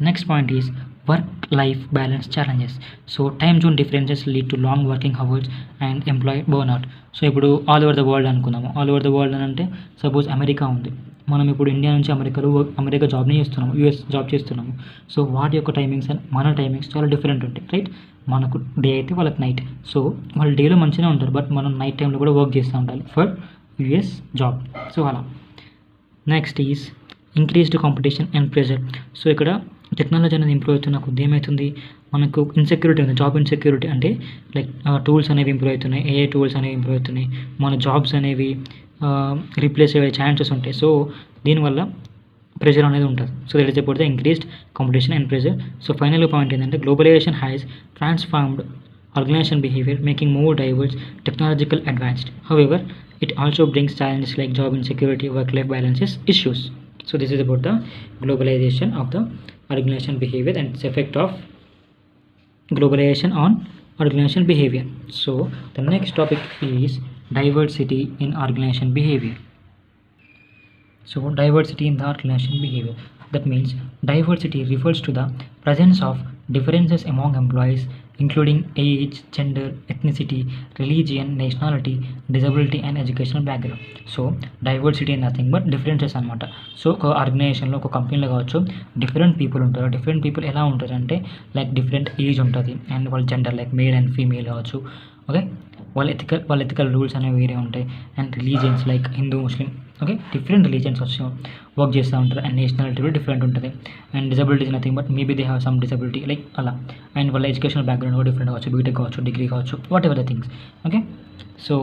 next point is work life balance challenges. So time zone differences lead to long working hours and employee burnout. So ఇప్పుడు ఆల్ ఓవర్ ద వరల్డ్ అనుకుందాము. ఆల్ ఓవర్ ద వరల్డ్ అని అంటే సపోజ్ అమెరికా ఉంది, మనం ఇప్పుడు ఇండియా నుంచి అమెరికా జాబ్ని చేస్తున్నాము, యూఎస్ జాబ్ చేస్తున్నాము. సో వాటి యొక్క టైమింగ్స్ అండ్ మన టైమింగ్స్ చాలా డిఫరెంట్ ఉంటాయి, రైట్? మనకు డే అయితే వాళ్ళకి నైట్. సో వాళ్ళు డేలో మంచిగానే ఉంటారు, బట్ మనం నైట్ టైంలో కూడా వర్క్ చేస్తూ ఉండాలి ఫర్ యూఎస్ జాబ్. సో అలా. Next is increased competition and pressure. So ఇక్కడ టెక్నాలజీ అనేది ఇంప్రూవ్ అవుతున్న కొద్ది ఏమవుతుంది, మనకు ఇన్సెక్యూరిటీ ఉంది, జాబ్ ఇన్సెక్యూరిటీ. అంటే లైక్ టూల్స్ అనేవి ఇంప్రూవ్ అవుతున్నాయి, ఏఐ టూల్స్ అనేవి ఇంప్రూవ్ అవుతున్నాయి, మన జాబ్స్ అనేవి రీప్లేస్ అయ్యే ఛాన్సెస్ ఉంటాయి. సో దీనివల్ల ప్రెషర్ అనేది ఉంటుంది. So that is about the increased competition and pressure. So final point ఏంటంటే globalization has transformed organization behavior, making more diverse, technological advanced. However, it also brings challenges like job insecurity, work-life balances issues. So this is about the globalization of the organization behavior and its effect of globalization on organization behavior. So the next topic is diversity in organization behavior. So diversity in the organization behavior, that means diversity refers to the presence of differences among employees, including age, gender, ethnicity, religion, nationality, disability and educational background. So diversity nothing but differences అనమాట. సో ఒక ఆర్గనైజేషన్లో, ఒక కంపెనీలో కావచ్చు, డిఫరెంట్ పీపుల్ ఉంటారు. డిఫరెంట్ పీపుల్ ఎలా ఉంటారంటే లైక్ డిఫరెంట్ ఏజ్ ఉంటుంది, అండ్ వాళ్ళ gender like male and female కావచ్చు. ఓకే, వాళ్ళ ఎథికల్ రూల్స్ అనేవి వేరే ఉంటాయి, and religions like Hindu, Muslim, okay, different religions వచ్చి వర్క్ చేస్తూ ఉంటారు, అండ్ నేషనాలిటీ కూడా డిఫరెంట్ ఉంటుంది, and disabilities nothing but maybe they have some disability like అలా, అండ్ వాళ్ళ ఎడ్యుకేషనల్ బ్యాక్గ్రౌండ్ కూడా డిఫరెంట్ కావచ్చు, బీటెక్ కావచ్చు, డిగ్రీ కావచ్చు, what ever the things. Okay, so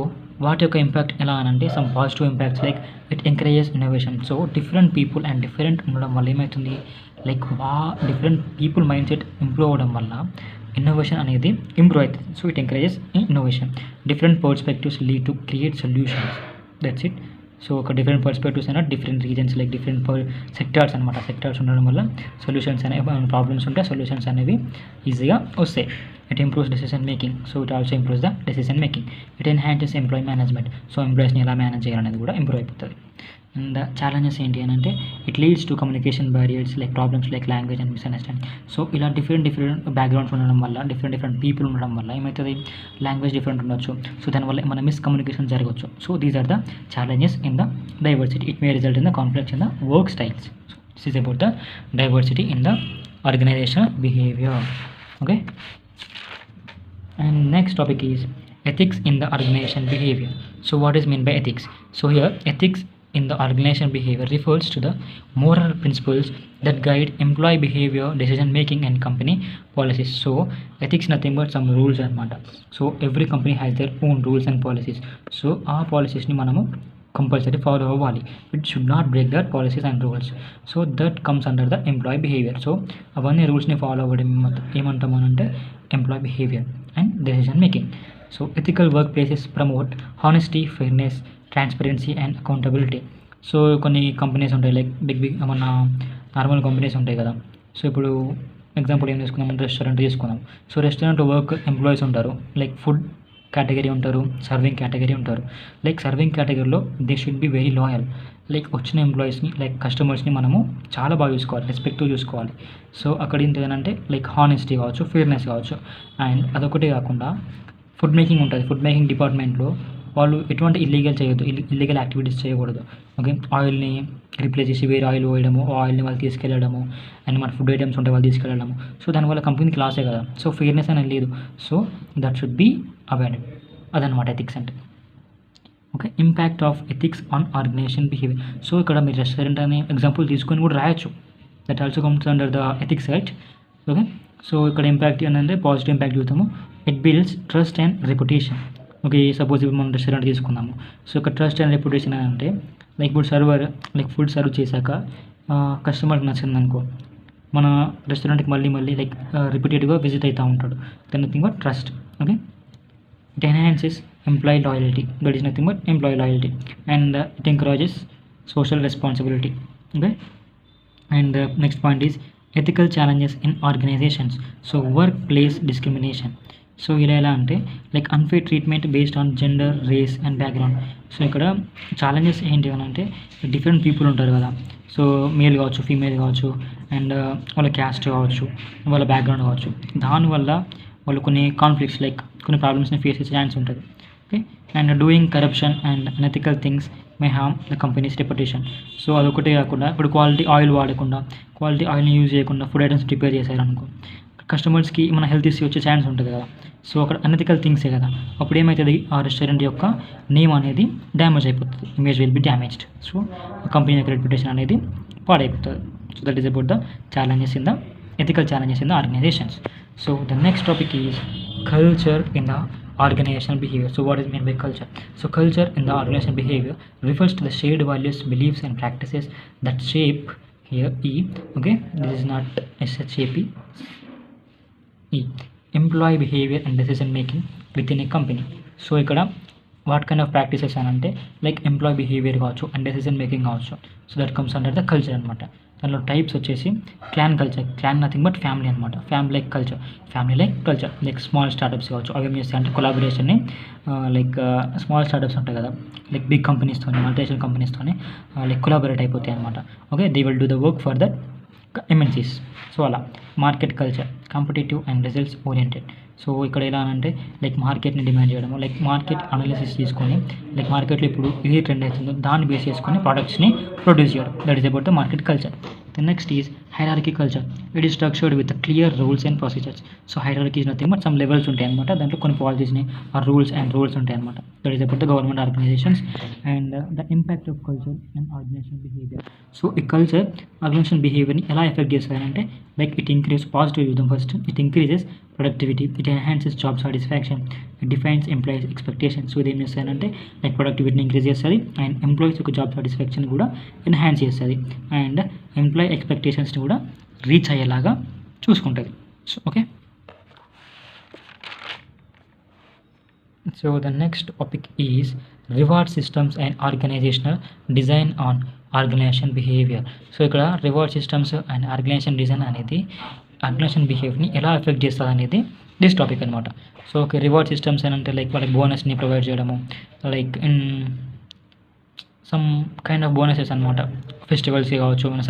వాటి యొక్క ఇంపాక్ట్ ఎలా అని అంటే some positive impacts like it encourages innovation. So different people and different ఉండడం వల్ల ఏమవుతుంది, like different people mind set improve అవ్వడం వల్ల ఇన్నోవేషన్ అనేది ఇంప్రూవ్ అవుతుంది. So it encourages innovation. Different perspectives lead to create solutions, that's it. So ఒక డిఫరెంట్ పర్స్పెక్టివ్స్ అయినా different reasons like different sectors అనమాట. సెక్టార్స్ ఉండడం వల్ల సొల్యూషన్స్ అనేవి, ప్రాబ్లమ్స్ ఉంటే సొల్యూషన్స్ అనేవి ఈజీగా వస్తాయి. It improves decision making. So it also improves the decision making. It enhances employee management. So ఎంప్లాయీస్ని ఎలా మేనేజ్ చేయాలనేది కూడా ఇంప్రూవ్ అయిపోతుంది. అండ్ ఛాలెంజెస్ ఏంటి అని అంటే it leads to communication barriers like problems like language and misunderstanding. So ఇలా డిఫరెంట్ బ్యాక్గ్రౌండ్స్ ఉండడం వల్ల, డిఫరెంట్ పీపుల్ ఉండడం వల్ల ఏమవుతుంది, లాంగ్వేజ్ డిఫరెంట్ ఉండొచ్చు. సో దానివల్ల మన మిస్కమ్యూనికేషన్ జరగవచ్చు. So these are the challenges in the diversity. It may result in the conflicts in the work styles. So this is about the diversity in the organization behaviour. Okay, and next topic is ethics in the organization behavior. So what is meant by ethics? So here ethics in the organization behavior refers to the moral principles that guide employee behavior, decision making and company policies. So ethics nothing but some rules anamata. So every company has their own rules and policies. So our policies ni manamu compulsory follow అవ్వాలి. It should not break that policies and rules. So that comes under the employee behaviour. So అవన్నీ రూల్స్ని ఫాలో అవ్వడం ఏమంటామనంటే employee behaviour and decision making. So ethical workplaces promote honesty, fairness, transparency and accountability. So కొన్ని కంపెనీస్ ఉంటాయి లైక్ బిగ్ మన నార్మల్ కంపెనీస్ ఉంటాయి కదా. సో ఇప్పుడు ఎగ్జాంపుల్ ఏం తీసుకుందాం, రెస్టారెంట్ తీసుకుందాం. సో రెస్టారెంట్ వర్క్ ఎంప్లాయీస్ ఉంటారు, లైక్ ఫుడ్ కేటగిరీ ఉంటారు, సర్వింగ్ కేటగిరీ ఉంటారు. లైక్ సర్వింగ్ కేటగిరీలో they should be very loyal. Like వచ్చిన ఎంప్లాయీస్ని లైక్ కస్టమర్స్ని మనము చాలా బాగా చూసుకోవాలి, రెస్పెక్ట్గా చూసుకోవాలి. సో అక్కడ ఏంటంటే లైక్ హానెస్టీ కావచ్చు, ఫెయిర్నెస్ కావచ్చు. అండ్ అదొకటే కాకుండా ఫుడ్ మేకింగ్ ఉంటుంది. ఫుడ్ మేకింగ్ డిపార్ట్మెంట్లో వాళ్ళు ఎటువంటి ఇల్లీగల్ యాక్టివిటీస్ చేయకూడదు. ఓకే, ఆయిల్ని రిప్లేస్ చేసి వేరే ఆయిల్ పోయడము, ఆయిల్ని వాళ్ళు తీసుకెళ్ళడము, అండ్ మన ఫుడ్ ఐటమ్స్ ఉంటే వాళ్ళు తీసుకెళ్ళడము. సో దానివల్ల కంపెనీకి లాసే కదా. సో ఫెయిర్నెస్ అనేది లేదు. So that should be avoided. అదనమాట ఎథిక్స్ అంటే. Okay, impact of ethics on organization behaviour. So ఇక్కడ మీరు రెస్టారెంట్ అనే ఎగ్జాంపుల్ తీసుకొని కూడా రాయొచ్చు. That also comes under the ethics right. Okay, so ఇక్కడ ఇంపాక్ట్ ఏంటంటే పాజిటివ్ ఇంపాక్ట్ చూద్దాము. It builds trust and reputation. Okay, suppose ఇప్పుడు మనం రెస్టారెంట్ తీసుకుందాము. సో ఇక్కడ ట్రస్ట్ అండ్ రెప్యుటేషన్ అంటే లైక్ ఇప్పుడు సర్వర్ లైక్ ఫుడ్ సర్వ్ చేశాక కస్టమర్కి నచ్చింది అనుకో, మన రెస్టారెంట్కి మళ్ళీ లైక్ రిపీటెడ్గా విజిట్ అవుతూ ఉంటాడు. That nothing but trust. Okay, it enhances employee loyalty. That is nothing but employee loyalty. And it encourages social responsibility. Okay, and next point is ethical challenges in organizations. So work place discrimination. So ఇలా ఎలా అంటే like unfair treatment based on gender, race and background. So ఇక్కడ ఛాలెంజెస్ ఏంటి అని అంటే డిఫరెంట్ పీపుల్ ఉంటారు కదా. సో మేల్ కావచ్చు, ఫీమేల్ కావచ్చు, అండ్ వాళ్ళ క్యాస్ట్ కావచ్చు, వాళ్ళ బ్యాక్గ్రౌండ్ కావచ్చు. దానివల్ల వాళ్ళు కొన్ని కాన్ఫ్లిక్ట్స్ లైక్ కొన్ని ప్రాబ్లమ్స్ని ఫేస్ చేసే ఛాన్స్ ఉంటుంది. Okay, and doing corruption and unethical things may harm the companies reputation. So అదొకటే కాకుండా ఇప్పుడు క్వాలిటీ ఆయిల్ వాడకుండా, క్వాలిటీ ఆయిల్ని యూజ్ చేయకుండా ఫుడ్ ఐటమ్స్ ప్రిపేర్ చేశారనుకో, కస్టమర్స్కి మన హెల్త్ ఇష్యూ వచ్చే ఛాన్స్ ఉంటుంది కదా. సో అక్కడ అనెథికల్ థింగ్సే కదా. అప్పుడు ఏమవుతుంది, ఆ రెస్టారెంట్ యొక్క నేమ్ అనేది డ్యామేజ్ అయిపోతుంది, image will be damaged. So company యొక్క రెప్యుటేషన్ అనేది పాడైపోతుంది. So that is about the challenges in the ethical challenges in the organizations. So the next topic is culture in the organizational behavior. So what is meant by culture? So culture in the organizational behavior refers to the shared values, beliefs and practices that shape, here E, okay, this is not SHAP, E, employee behavior and decision making within a company. So ఇక్కడ వాట్ కైండ్ ఆఫ్ ప్రాక్టీసెస్ అని అంటే లైక్ ఎంప్లాయీ బిహేవియర్ కావచ్చు అండ్ డెసిషన్ మేకింగ్ కావచ్చు. So that comes under the culture అనమాట. దానిలో టైప్స్ వచ్చేసి clan culture, clan nothing but family అనమాట. Family like culture, family like culture. Like small startups కావచ్చు, అవి ఏం చేస్తాయి అంటే కొలాబరేషన్ని, లైక్ స్మాల్ స్టార్టప్స్ ఉంటాయి కదా, లైక్ బిగ్ కంపెనీస్తోని, మల్టీనేషనల్ కంపెనీస్తోని లైక్ కొలాబరేట్ అయిపోతాయి అనమాట. Okay, they will do the work for that MNCs. So అలా market culture, competitive and results oriented. So ఇక్కడ ఎలా అంటే లైక్ మార్కెట్ని డిమాండ్ చేయడము, లైక్ మార్కెట్ అనాలిసిస్ తీసుకొని లైక్ మార్కెట్లో ఇప్పుడు ఏ ట్రెండ్ అవుతుందో దాన్ని బేస్ చేసుకొని ప్రోడక్ట్స్ని ప్రొడ్యూస్ చేయడం. That is about the market culture. The next is hierarchy culture. It is structured with clear rules and procedures. So hierarchy is nothing but some levels ఉంటాయి అనమాట. దాంట్లో కొన్ని పాలసీస్ని ఆ రూల్స్ ఉంటాయి అనమాట. That is about the government organizations and the impact of culture and organization behaviour. So ఈ కల్చర్ ఆర్గనైజేషన్ బిహేవియర్ని ఎలా ఎఫెక్ట్ చేస్తారంటే లైక్ ఇట్ ఇంక్రీజ్ పాజిటివ్ చూద్దాం first. It increases productivity, it enhances job satisfaction, it defines employees expectation. So ఇది ఏం చేస్తారంటే లైక్ ప్రొడక్టివిటీని ఇంక్రీజ్ చేస్తుంది అండ్ ఎంప్లాయీస్ యొక్క జాబ్ సాటిస్ఫాక్షన్ కూడా ఎన్హాన్స్ చేస్తుంది అండ్ ఎంప్లాయీ ఎక్స్పెక్టేషన్స్ని కూడా రీచ్ అయ్యేలాగా చూసుకుంటుంది. So okay, so the next topic is reward systems and organizational design on organization behaviour. So ఇక్కడ reward systems and organization design అనేది ఆర్గనైజేషన్ బిహేవియర్ని ఎలా ఎఫెక్ట్ చేస్తుంది అనేది దిస్ టాపిక్ అనమాట. సో ఓకే, రివార్డ్ సిస్టమ్స్ అని అంటే లైక్ వాళ్ళకి బోనస్ని ప్రొవైడ్ చేయడము, like in some kind of bonuses అనమాట. ఫెస్టివల్స్కి కావచ్చు, మన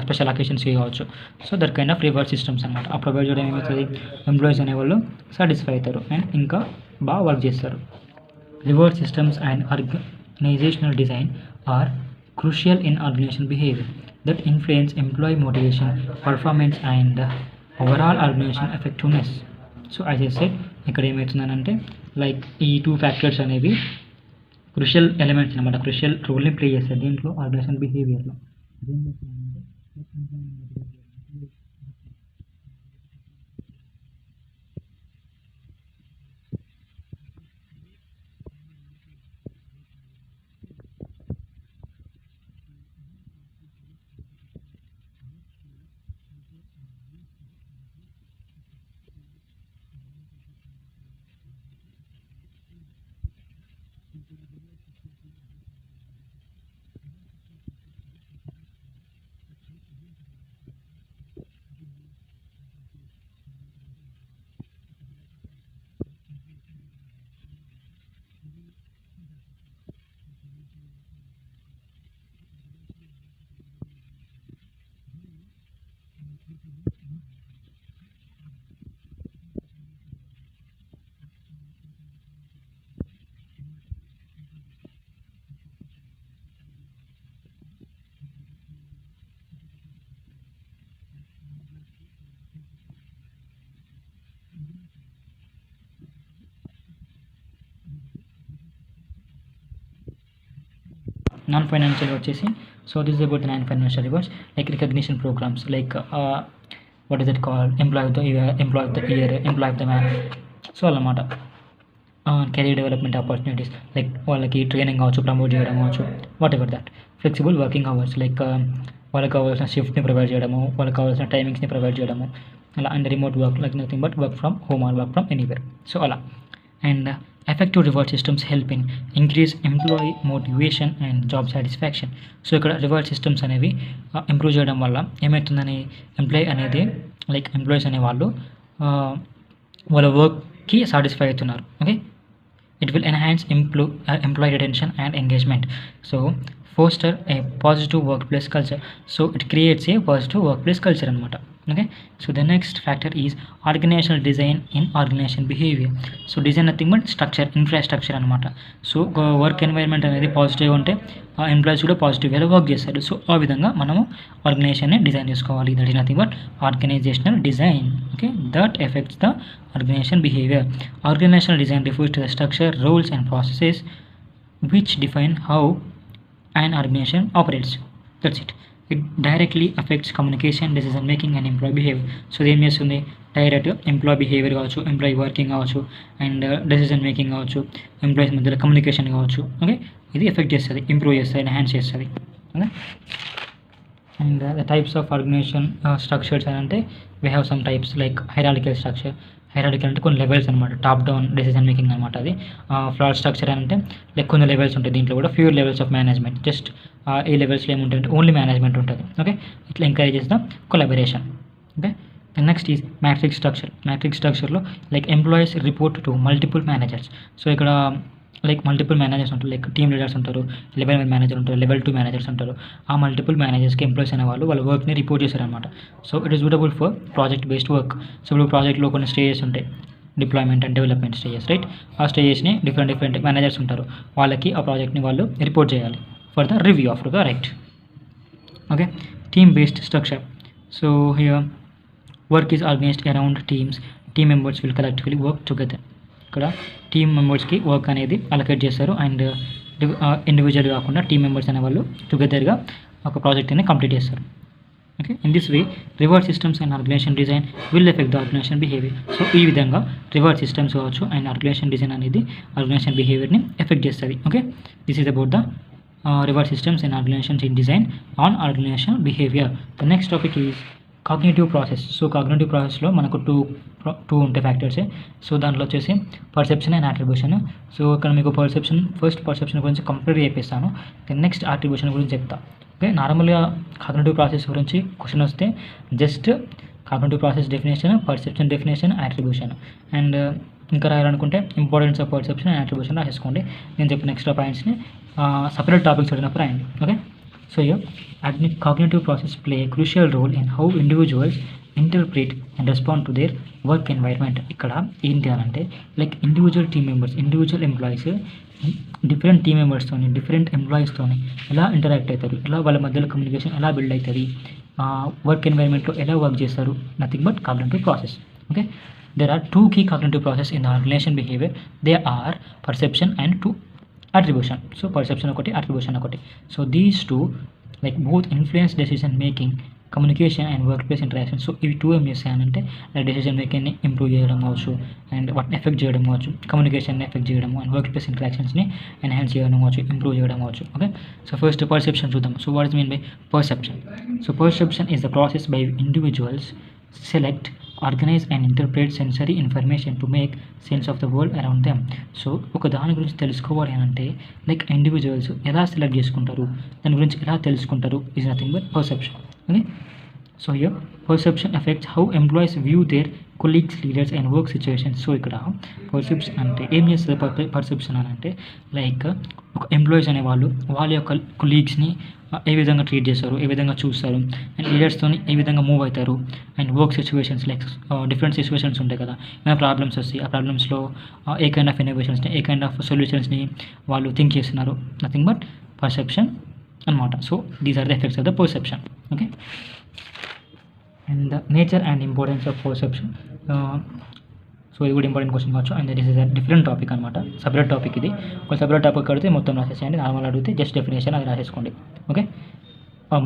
స్పెషల్ అకేషన్స్కి కావచ్చు. So that kind of reward systems అనమాట. ఆ ప్రొవైడ్ చేయడం ఏమవుతుంది, ఎంప్లాయీస్ అనేవాళ్ళు సాటిస్ఫై అవుతారు అండ్ ఇంకా బాగా వర్క్ చేస్తారు. Reward systems and organizational design are crucial in organizational behavior that influence employee motivation, performance and overall organization effectiveness. So as I said, ఇక్కడ ఏమవుతుందనంటే లైక్ ఈ 2 ఫ్యాక్టర్స్ అనేవి క్రూషియల్ ఎలిమెంట్స్ అనమాట, క్రూషియల్ రోల్ని ప్లే చేస్తాయి దీంట్లో ఆర్గనైజేషన్ బిహేవియర్లో. నాన్ ఫైనాన్షియల్ వచ్చేసి, so this is about non financial rewards like recognition programmes, like what is it called, employee of the year, employee of the year, employee of the man. So అన్నమాట కెరీర్ డెవలప్మెంట్ ఆపర్చునిటీస్, లైక్ వాళ్ళకి ట్రైనింగ్ కావచ్చు, ప్రమోట్ చేయడం కావచ్చు, whatever that. Flexible working hours, like వాళ్ళకి కావాల్సిన షిఫ్ట్ని ప్రొవైడ్ చేయడము, వాళ్ళకి కావాల్సిన టైమింగ్స్ని ప్రొవైడ్ చేయడము అలా. And remote work like nothing but work from home or work from anywhere. So అలా. And effective reward systems help in increase employee motivation and job satisfaction. So ఇక్కడ రివార్డ్ సిస్టమ్స్ అనేవి ఇంప్రూవ్ చేయడం వల్ల ఏమవుతుందని ఎంప్లాయీ అనేది లైక్ ఎంప్లాయీస్ అనేవాళ్ళు వాళ్ళ వర్క్కి సాటిస్ఫై అవుతున్నారు. Okay, it will enhance employee retention and engagement. So foster a positive workplace culture. So it creates a positive workplace culture అనమాట. Okay, so the next factor is organizational design in organization behavior. So design nothing but structure, infrastructure అనమాట. సో వర్క్ ఎన్వైర్న్మెంట్ అనేది పాజిటివ్గా ఉంటే ఎంప్లాయీస్ కూడా పాజిటివ్గా వర్క్ చేస్తారు. సో ఆ విధంగా మనము ఆర్గనైజేషన్ని డిజైన్ చేసుకోవాలి. That is nothing but organizational design. Okay, that effects the organization behaviour. Organizational design refers to the structure, rules and processes which define how an organization operates. That's it. It directly affects communication, decision making and employee behavior. So ఏం చేస్తుంది, డైరెక్ట్ ఎంప్లాయీ బిహేవియర్ కావచ్చు, ఎంప్లాయీ వర్కింగ్ కావచ్చు, అండ్ డెసిషన్ మేకింగ్ కావచ్చు, ఎంప్లాయీస్ మధ్యలో కమ్యూనికేషన్ కావచ్చు. ఓకే, ఇది ఎఫెక్ట్ చేస్తుంది, ఇంప్రూవ్ చేస్తుంది, ఎన్హాన్స్ చేస్తుంది. Okay, and the types of organization structures అని అంటే we have some types like hierarchical structure. Hierarchical అంటే కొన్ని లెవెల్స్ అనమాట, టాప్ డౌన్ డెసిషన్ మేకింగ్ అనమాట. అది ఫ్లాట్ స్ట్రక్చర్ అంటే లైక్ కొన్ని లెవెల్స్ ఉంటాయి. దీంట్లో కూడా few levels of management. Just ఈ లెవెల్స్లో ఏముంటుంది, ఓన్లీ మేనేజ్మెంట్ ఉంటుంది. ఓకే, ఇట్లా ఎంకరేజ్ చేస్తాం collaboration. Okay, next is matrix structure. Matrix స్ట్రక్చర్లో like employees report to multiple managers. So ఇక్కడ లైక్ మల్టిపుల్ మేనేజర్స్ ఉంటారు, లైక్ టీమ్ లీడర్స్ ఉంటారు, లెవెల్ 1 మేనేజర్ ఉంటారు, లెవెల్ 2 మేనేజర్స్ ఉంటారు. ఆ మల్టిపుల్ మేనేజర్స్కి ఎంప్లాయీస్ అనే వాళ్ళ వర్క్ని రిపోర్ట్ చేశారనమాట. So it is suitable for project based work. So ఇప్పుడు ప్రాజెక్ట్లో కొన్ని స్టేజెస్ ఉంటాయి, deployment and development stages, right? ఆ స్టేజెస్ని డిఫరెంట్ మేనేజర్స్ ఉంటారు, వాళ్ళకి ఆ ప్రాజెక్ట్ని వాళ్ళు రిపోర్ట్ చేయాలి for the review of the right. Okay, team based structure. So here work is organized around teams. Team members will collectively work together. ఇక్కడ టీమ్ మెంబర్స్కి వర్క్ అనేది అలొకేట్ చేస్తారు, అండ్ ఇండివిజువల్ కాకుండా టీమ్ మెంబర్స్ అనేవాళ్ళు టుగెదర్గా ఒక ప్రాజెక్ట్ని కంప్లీట్ చేస్తారు. Okay, in this way reward systems and organization design will effect the organization behaviour. So ఈ విధంగా రివార్డ్ సిస్టమ్స్ కావచ్చు అండ్ ఆర్గనైజేషన్ డిజైన్ అనేది ఆర్గనైజేషన్ బిహేవియర్ని ఎఫెక్ట్ చేస్తుంది. Okay, this is about the reward systems and organization design on organization behaviour. The next topic is cognitive process. So cognitive ప్రాసెస్లో మనకు టూ ఉంటాయి ఫ్యాక్టర్సే. సో దాంట్లో వచ్చేసి పర్సెప్షన్ అండ్ అట్రిబ్యూషన్. సో ఇక్కడ మీకు పర్సెప్షన్ గురించి కంప్లీట్గా చెప్పేస్తాను, నెక్స్ట్ అట్రిబ్యూషన్ గురించి చెప్తా. ఓకే, నార్మల్గా కాగ్నిటివ్ ప్రాసెస్ గురించి క్వశ్చన్ వస్తే just cognitive process definition, perception definition, attribution, and ఇంకా రాయాలనుకుంటే importance of perception and attribution రాసేసుకోండి. నేను చెప్పిన ఎక్స్ట్రా పాయింట్స్ని సపరేట్ టాపిక్స్ చదివినప్పుడు రాయండి. Okay, so cognitive process play a crucial role in how individuals interpret and respond to their work environment. ఇక్కడ ఏంటి అని అంటే like individual team members, individual employees different team మెంబర్స్తోని, డిఫరెంట్ ఎంప్లాయీస్తోని ఎలా ఇంటరాక్ట్ అవుతారు, ఎలా వాళ్ళ మధ్యలో కమ్యూనికేషన్ ఎలా బిల్డ్ అవుతుంది, వర్క్ ఎన్వైర్న్మెంట్లో ఎలా వర్క్ చేస్తారు, nothing but cognitive process. Okay, there are two key cognitive process in the organization behavior. They are perception and attribution. So perception ఒకటి, attribution ఒకటి. So these two like both influence decision making, communication and workplace interaction. So ఇవి టూ ఏం చేస్తాయనంటే లైక్ డెసిషన్ మేకింగ్ని ఇంప్రూవ్ చేయడం కావచ్చు, అండ్ వాటిని ఎఫెక్ట్ చేయడం కావచ్చు, కమ్యూనికేషన్ని ఎఫెక్ట్ చేయడము, అండ్ వర్క్ ప్లేస్ ఇంటరాక్షన్స్ని ఎన్హాన్స్ చేయడం కావచ్చు, ఇంప్రూవ్ చేయడం కావచ్చు. ఓకే, సో ఫస్ట్ పర్సెప్షన్ చూద్దాం. So what is mean by perception? So perception is the process by individuals select, organize and interpret sensory information to make sense of the world around them. So ఒక దాని గురించి తెలుసుకోవాలి అని అంటే లైక్ ఇండివిజువల్స్ ఎలా సెలెక్ట్ చేసుకుంటారు, దాని గురించి ఎలా తెలుసుకుంటారు is nothing but perception. Okay, so here perception effects how employees view their colleagues, leaders and work situations. So ఇక్కడ పర్సెప్షన్ అంటే ఏం చేస్తుంది, పర్సెప్షన్ అని అంటే లైక్ ఒక ఎంప్లాయీస్ అనేవాళ్ళు వాళ్ళ యొక్క కొలీగ్స్ని ఏ విధంగా ట్రీట్ చేస్తారు, ఏ విధంగా చూస్తారు, అండ్ లీడర్స్తో ఏ విధంగా మూవ్ అవుతారు, and work situations like different situations ఉంటాయి కదా, ఏమైనా ప్రాబ్లమ్స్ వస్తాయి, ఆ ప్రాబ్లమ్స్లో ఏ కైండ్ ఆఫ్ ఇన్నోవేషన్స్ని, ఏ కైండ్ ఆఫ్ సొల్యూషన్స్ని వాళ్ళు థింక్ చేస్తున్నారు, నథింగ్ బట్ పర్సెప్షన్ అనమాట. So these are the effects of the perception. Okay, and the nature and importance of perception. సో ఇది కూడా ఇంపార్టెంట్ క్వశ్చన్ కావచ్చు, and this is a different topic అనమాట, సపరేట్ టాపిక్ ఇది. ఒక సపరేట్ టాపిక్ అడిగితే మొత్తం రాసేసేయండి, నార్మల్ అడిగితే జస్ట్ డెఫినేషన్ అది రాసేసుకోండి. ఓకే,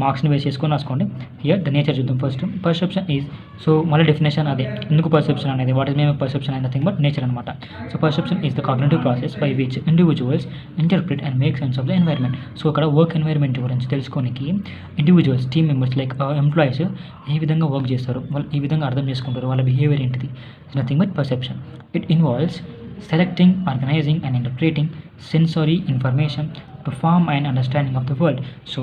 మార్క్స్ని బేస్ చేసుకొని రాసుకోండి. హియర్ ద నేచర్ చూద్దాం ఫస్ట్. పర్సెప్షన్ ఈజ్, సో మళ్ళీ డెఫినేషన్ అదే, ఎందుకు పర్సెప్షన్ అనేది, what is mean perception and nothing but nature అనమాట. So perception is the cognitive process by which individuals interpret and make sense of the environment. So అక్కడ వర్క్ ఎన్వైర్న్మెంట్ గురించి తెలుసుకోనికి individuals, team members like employees ఏ విధంగా వర్క్ చేస్తారు, వాళ్ళు ఏ విధంగా అర్థం చేసుకుంటారు, వాళ్ళ బిహేవియర్ ఏంటిది, nothing but perception. It involves selecting, organizing and interpreting sensory information to form an understanding of the world. So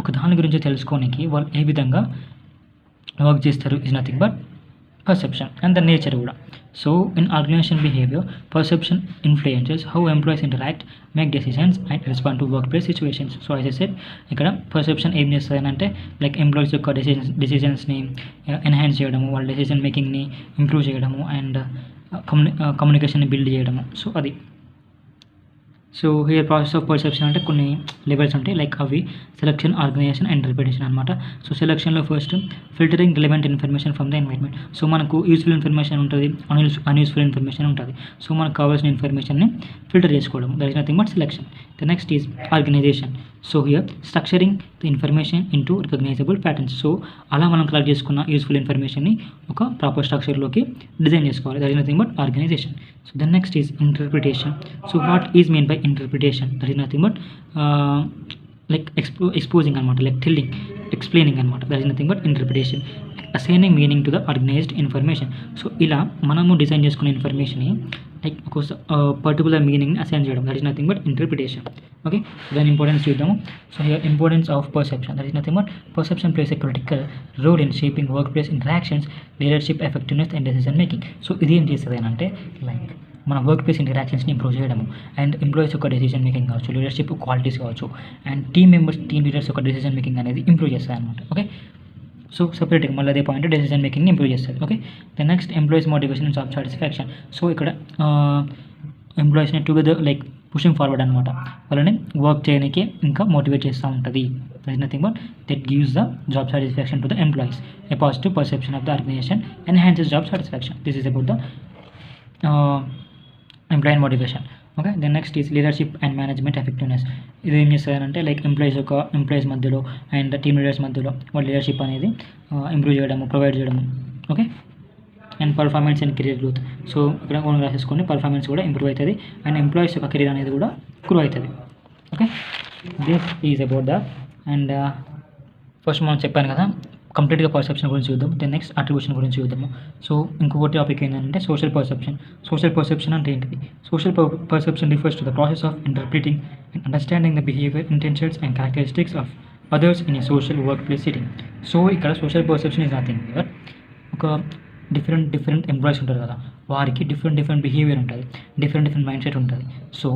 ఒక దాని గురించి తెలుసుకోనికి వాళ్ళు ఏ విధంగా వర్క్ చేస్తారు is nothing but perception and the nature కూడా. So in organization behavior, perception influences how employees interact, make decisions and respond to workplace situations. So as I said, ఇక్కడ పర్సెప్షన్ ఏం చేస్తుంది అంటే లైక్ ఎంప్లాయీస్ యొక్క డెసిషన్స్ని ఎన్హాన్స్ చేయడము, వాళ్ళ డెసిషన్ మేకింగ్ని ఇంప్రూవ్ చేయడము అండ్ కమ్యూనికేషన్ని బిల్డ్ చేయడము. సో అది. So here process of perception అంటే కొన్ని లెవెల్స్ ఉంటాయి, లైక్ అవి సెలెక్షన్, ఆర్గనైజేషన్ అండ్ ఇంటర్ప్రిటేషన్ అనమాట. సో సెలెక్షన్లో first filtering relevant information from the environment. So మనకు యూస్ఫుల్ ఇన్ఫర్మేషన్ ఉంటుంది, అన్యూస్ఫుల్ ఇన్ఫర్మేషన్ ఉంటుంది. సో మనకు కావాల్సిన ఇన్ఫర్మేషన్ని ఫిల్టర్ చేసుకోవడం, that is nothing but selection. The next is organization. So here structuring the information into recognizable patterns. So అలా మనం కలెక్ట్ చేసుకున్న యూస్ఫుల్ ఇన్ఫర్మేషన్ని ఒక ప్రాపర్ స్ట్రక్చర్లోకి డిజైన్ చేసుకోవాలి, that is nothing but organization. So the next is interpretation. So what is meant by interpretation? That is nothing but like exposing anamata, like telling, explaining anamata. That is nothing but interpretation. Assigning meaning to the organized information. So ila manamu design chesukune information ni like of particular meaning assign cheyadam, that is nothing but interpretation. Okay, then importance chudamu. So here importance of perception, that is nothing but perception plays a critical role in shaping workplace interactions, leadership effectiveness and decision making. So ఇది ఏం చేస్తుంది అని అంటే లైక్ మన వర్క్ ప్లేస్ ఇంటరాక్షన్స్ని ఇంప్రూవ్ చేయడము అండ్ ఎంప్లాయీస్ యొక్క డెసిషన్ మేకింగ్ కావచ్చు, లీడర్షిప్ క్వాలిటీస్ కావచ్చు అండ్ టీమ్ లీడర్స్ యొక్క డెసిషన్ మేకింగ్ అనేది ఇంప్రూవ్ చేస్తుంది అనమాట. ఓకే, సో సపరేట్గా మళ్ళీ అదే పాయింట్ డెసిషన్ మేకింగ్ని ఇంప్రూవ్ చేస్తుంది. Okay, the next employees motivation and job satisfaction. So ఇక్కడ ఎంప్లాయీస్ని టుగెదర్ లైక్ పుషింగ్ ఫార్వర్డ్ అనమాట, వాళ్ళని వర్క్ చేయడానికి ఇంకా మోటివేట్ చేస్తూ ఉంటుంది. That is nothing but that gives the job satisfaction to the employees. A positive perception of the organization enhances job satisfaction. This is about the employee motivation. Okay, then next is leadership and management effectiveness. ఇది ఏం చేస్తారంటే లైక్ ఎంప్లాయీస్ మధ్యలో అండ్ టీమ్ లీడర్స్ మధ్యలో వాళ్ళ లీడర్షిప్ అనేది ఇంప్రూవ్ చేయడము, ప్రొవైడ్ చేయడము. Okay, and performance and career growth. So ఇక్కడ ఓన్ రాసేసుకొని పర్ఫార్మెన్స్ కూడా ఇంప్రూవ్ అవుతుంది అండ్ ఎంప్లాయీస్ యొక్క కెరీర్ అనేది కూడా గ్రో అవుతుంది. Okay, this is about the and first మనం చెప్పాను కదా కంప్లీట్గా పర్సెప్షన్ గురించి చూద్దాం, దెన్ నెక్స్ట్ అట్రిబ్యూషన్ గురించి చూద్దాము. సో ఇంకొకటి టాపిక్ ఏంటంటే సోషల్ పర్సెప్షన్. సోషల్ పర్సెప్షన్ అంటే ఏంటిది? Social perception refers to the process of interpreting and understanding the behaviour, intentions and characteristics of others in a social work place setting. So ఇక్కడ social perception is nothing but ఒక డిఫరెంట్ ఎంప్లాయీస్ ఉంటారు కదా, వారికి డిఫరెంట్ బిహేవియర్ ఉంటుంది, డిఫరెంట్ మైండ్ సెట్ ఉంటుంది. సో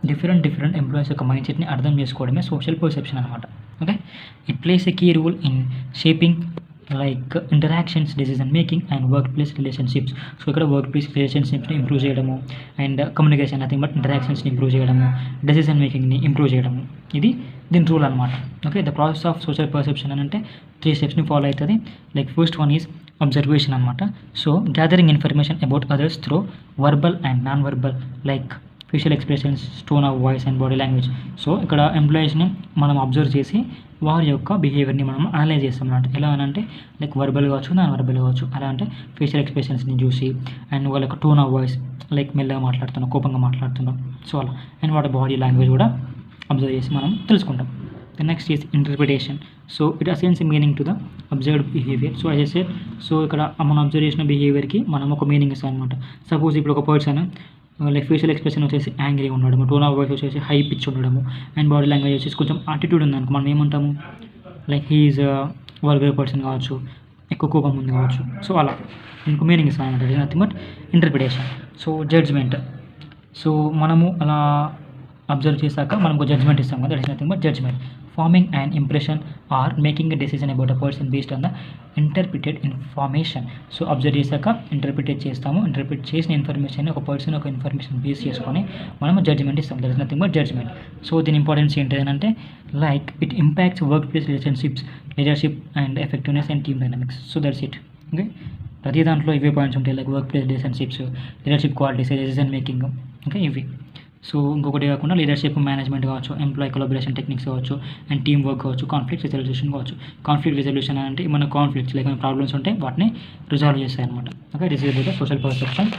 డిఫరెంట్ ఎంప్లాయీస్ యొక్క మైండ్ సెట్ని అర్థం చేసుకోవడమే సోషల్ పర్సెప్షన్ అనమాట. Okay, it plays a key role in shaping like interactions, decision making and work place relationships. So ఇక్కడ వర్క్ ప్లేస్ రిలేషన్షిప్స్ని ఇంప్రూవ్ చేయడము అండ్ కమ్యూనికేషన్ నథింగ్ బట్ ఇంటరాక్షన్స్ని ఇంప్రూవ్ చేయడము, డెసిషన్ మేకింగ్ని ఇంప్రూవ్ చేయడము, ఇది దీని రూల్ అనమాట. Okay, the process of social perception అని అంటే 3 స్టెప్స్ని ఫాలో అవుతుంది. Like first one is observation అనమాట. So gathering information about others through verbal and non verbal like facial expressions, tone of voice and body language. So ఇక్కడ ఎంప్లాయీస్ని మనం అబ్జర్వ్ చేసి వారి యొక్క బిహేవియర్ని మనం అనలైజ్ చేస్తాం అన్నమాట. ఎలా అని అంటే లైక్ వర్బల్ కావచ్చు, నాన్ వర్బల్ కావచ్చు. అలా అంటే ఫేషియల్ ఎక్స్ప్రెషన్స్ని చూసి అండ్ వాళ్ళ యొక్క టోన్ ఆఫ్ వాయిస్ లైక్ మెల్లగా మాట్లాడుతున్నాం, కోపంగా మాట్లాడుతున్నాం, సో అలా అండ్ వాటి బాడీ లాంగ్వేజ్ కూడా అబ్జర్వ్ చేసి మనం తెలుసుకుంటాం. The next is interpretation. So it assigns meaning to the observed behaviour. So as I said, so ఇక్కడ మనం అబ్జర్వ్ చేసిన బిహేవియర్కి మనం ఒక మీనింగ్ ఇస్తాం అనమాట. సపోజ్ ఇప్పుడు ఒక పర్సన్ లైక్ ఫేషియల్ ఎక్స్ప్రెషన్ వచ్చేసి యాంగ్రీ ఉండడము, టోన్ ఆఫ్ వాయిస్ వచ్చేసి హై పిచ్ ఉండడము అండ్ బాడీ లాంగ్వేజ్ వచ్చేసి కొంచెం యాటిట్యూడ్ ఉందనుకో, మనం ఏమంటాము లైక్ హీఈస్ వల్గర్ పర్సన్ కావచ్చు, ఎక్కువ కోపం ఉంది కావచ్చు. సో అలా ఇంకో మీనింగ్ ఇస్తాం అనమాట. It is nothing but interpretation. So judgement. So మనము అలా అబ్జర్వ్ చేశాక మనకు జడ్జ్మెంట్ ఇస్తాం కదా, that is nothing but judgement. Forming and impression or making a decision about a person based on the interpreted information. So observe చేశాక ఇంటర్ప్రిటేట్ చేస్తాము, ఇంటర్ప్రిట్ చేసిన ఇన్ఫర్మేషన్ ఒక పర్సన్ ఒక ఇన్ఫర్మేషన్ బేస్ చేసుకొని మనము జడ్జ్మెంట్ ఇస్తాం, that is nothing but judgement. So దీని ఇంపార్టెన్స్ ఏంటంటే like it impacts work place relationships, leadership and effectiveness and team dynamics. So that's it. Okay, ప్రతి దాంట్లో ఇవే పాయింట్స్ ఉంటాయి, like work place relationships, leadership qualities, decision making, okay ఇవి. సో ఇంకొకటి కాకుండా లీడర్షిప్ మేనేజ్మెంట్ కావచ్చు, ఎంప్లాయీ కొలాబరేషన్ టెక్నిక్స్ కావచ్చు అండ్ టీమ్ వర్క్ కావచ్చు, కాన్ఫ్లిక్ట్ రిజల్యూషన్ కావచ్చు. కాన్ఫ్లిక్ట్ రిజల్యూషన్ అంటే మన కాన్ఫ్లిక్ట్స్ లైక్ ప్రాబ్లమ్స్ ఉంటాయి వాటిని రిజాల్వ్ చేస్తాయి అనమాట. Okay, this is the social perception.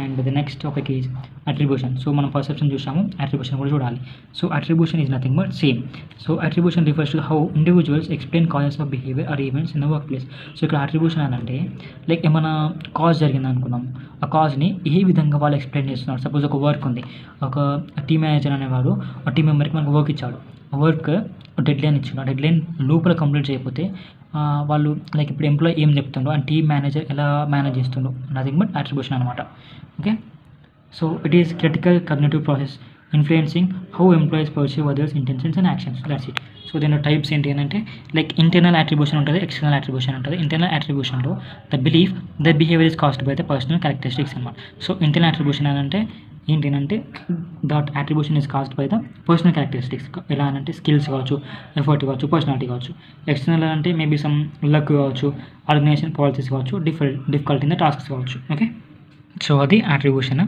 And the next topic is attribution. So మనం పర్సెప్షన్ చూసాము, అట్రిబ్యూషన్ కూడా చూడాలి. So attribution is nothing but same. So attribution refers to how individuals explain causes of behaviour or events in the work place. So ఇక్కడ అట్రిబ్యూషన్ అని అంటే లైక్ ఏమైనా కాజ్ జరిగింది అనుకున్నాం, ఆ కాజ్ని ఏ విధంగా వాళ్ళు ఎక్స్ప్లెయిన్ చేస్తున్నారు. సపోజ్ ఒక వర్క్ ఉంది, ఒక టీమ్ మేనేజర్ అనేవాడు ఆ టీమ్ మెంబర్కి మనకు వర్క్ ఇచ్చాడు, వర్క్ డెడ్ లైన్ ఇచ్చిండు, ఆ డెడ్ లైన్ లోపల కంప్లీట్ చేయకపోతే వాళ్ళు లైక్ ఇప్పుడు ఎంప్లాయీ ఏం చెప్తుండో అండ్ టీమ్ మేనేజర్ ఎలా మేనేజ్ చేస్తుండో నథింగ్ బట్ అట్రిబ్యూషన్ అనమాట. Okay, so it is critical cognitive process influencing how employees perceive others intentions and actions. That's it. So దీని టైప్స్ ఏంటి అంటే లైక్ ఇంటర్నల్ అట్రిబ్యూషన్ ఉంటుంది, ఎక్స్టర్నల్ అట్రిబ్యూషన్ ఉంటుంది. ఇంటర్నల్ అట్రిబ్యూషన్లో the belief the behaviour is caused by the personal characteristics అనమాట. సో ఇంటర్నల్ అట్రిబ్యూషన్ అంటే ఏంటంటే that attribution is caused by the personal characteristics. ఎలా అంటే స్కిల్స్ కావచ్చు, ఎఫర్ట్ కావచ్చు, పర్సనాలిటీ కావచ్చు. ఎక్స్టర్నల్ అంటే మేబీ సమ్ లక్ కావచ్చు, ఆర్గనైజేషన్ పాలసీస్ కావచ్చు, డిఫికల్టీ ఇన్ ద టాస్క్స్ కావచ్చు. ఓకే, సో అది అట్రిబ్యూషన్.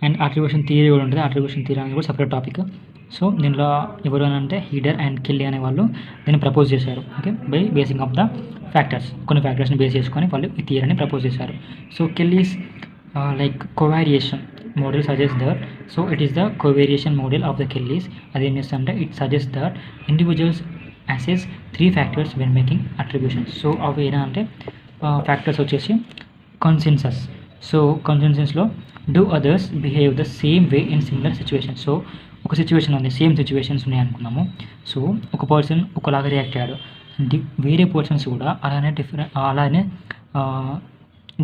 అండ్ అట్రిబ్యూషన్ థియరీ కూడా ఉంటుంది. అట్రిబ్యూషన్ థియరీ అనేది కూడా సపరేట్ టాపిక్. సో దీనిలో ఎవరు అని అంటే హీడర్ అండ్ కెల్లీ అనే వాళ్ళు దీన్ని ప్రపోజ్ చేశారు. Okay, by basing of the factors, కొన్ని ఫ్యాక్టర్స్ని బేస్ చేసుకొని వాళ్ళు ఈ థియరీని ప్రపోజ్ చేశారు. So Kellys like covariation model suggests that, so it is the covariation model of the Kelly's. Adhe em chestante, it suggests that individuals assess 3 factors when making attributions. So avi ena ante factors vachesi consensus. So consensus lo do others behave the same way in similar situations. So ఒక సిచ్యువేషన్ ఉంది, సేమ్ సిచ్యువేషన్స్ ఉన్నాయి అనుకున్నాము. సో ఒక పర్సన్ ఒకలాగా రియాక్ట్ అయ్యాడు, వేరే పర్సన్స్ కూడా అలానే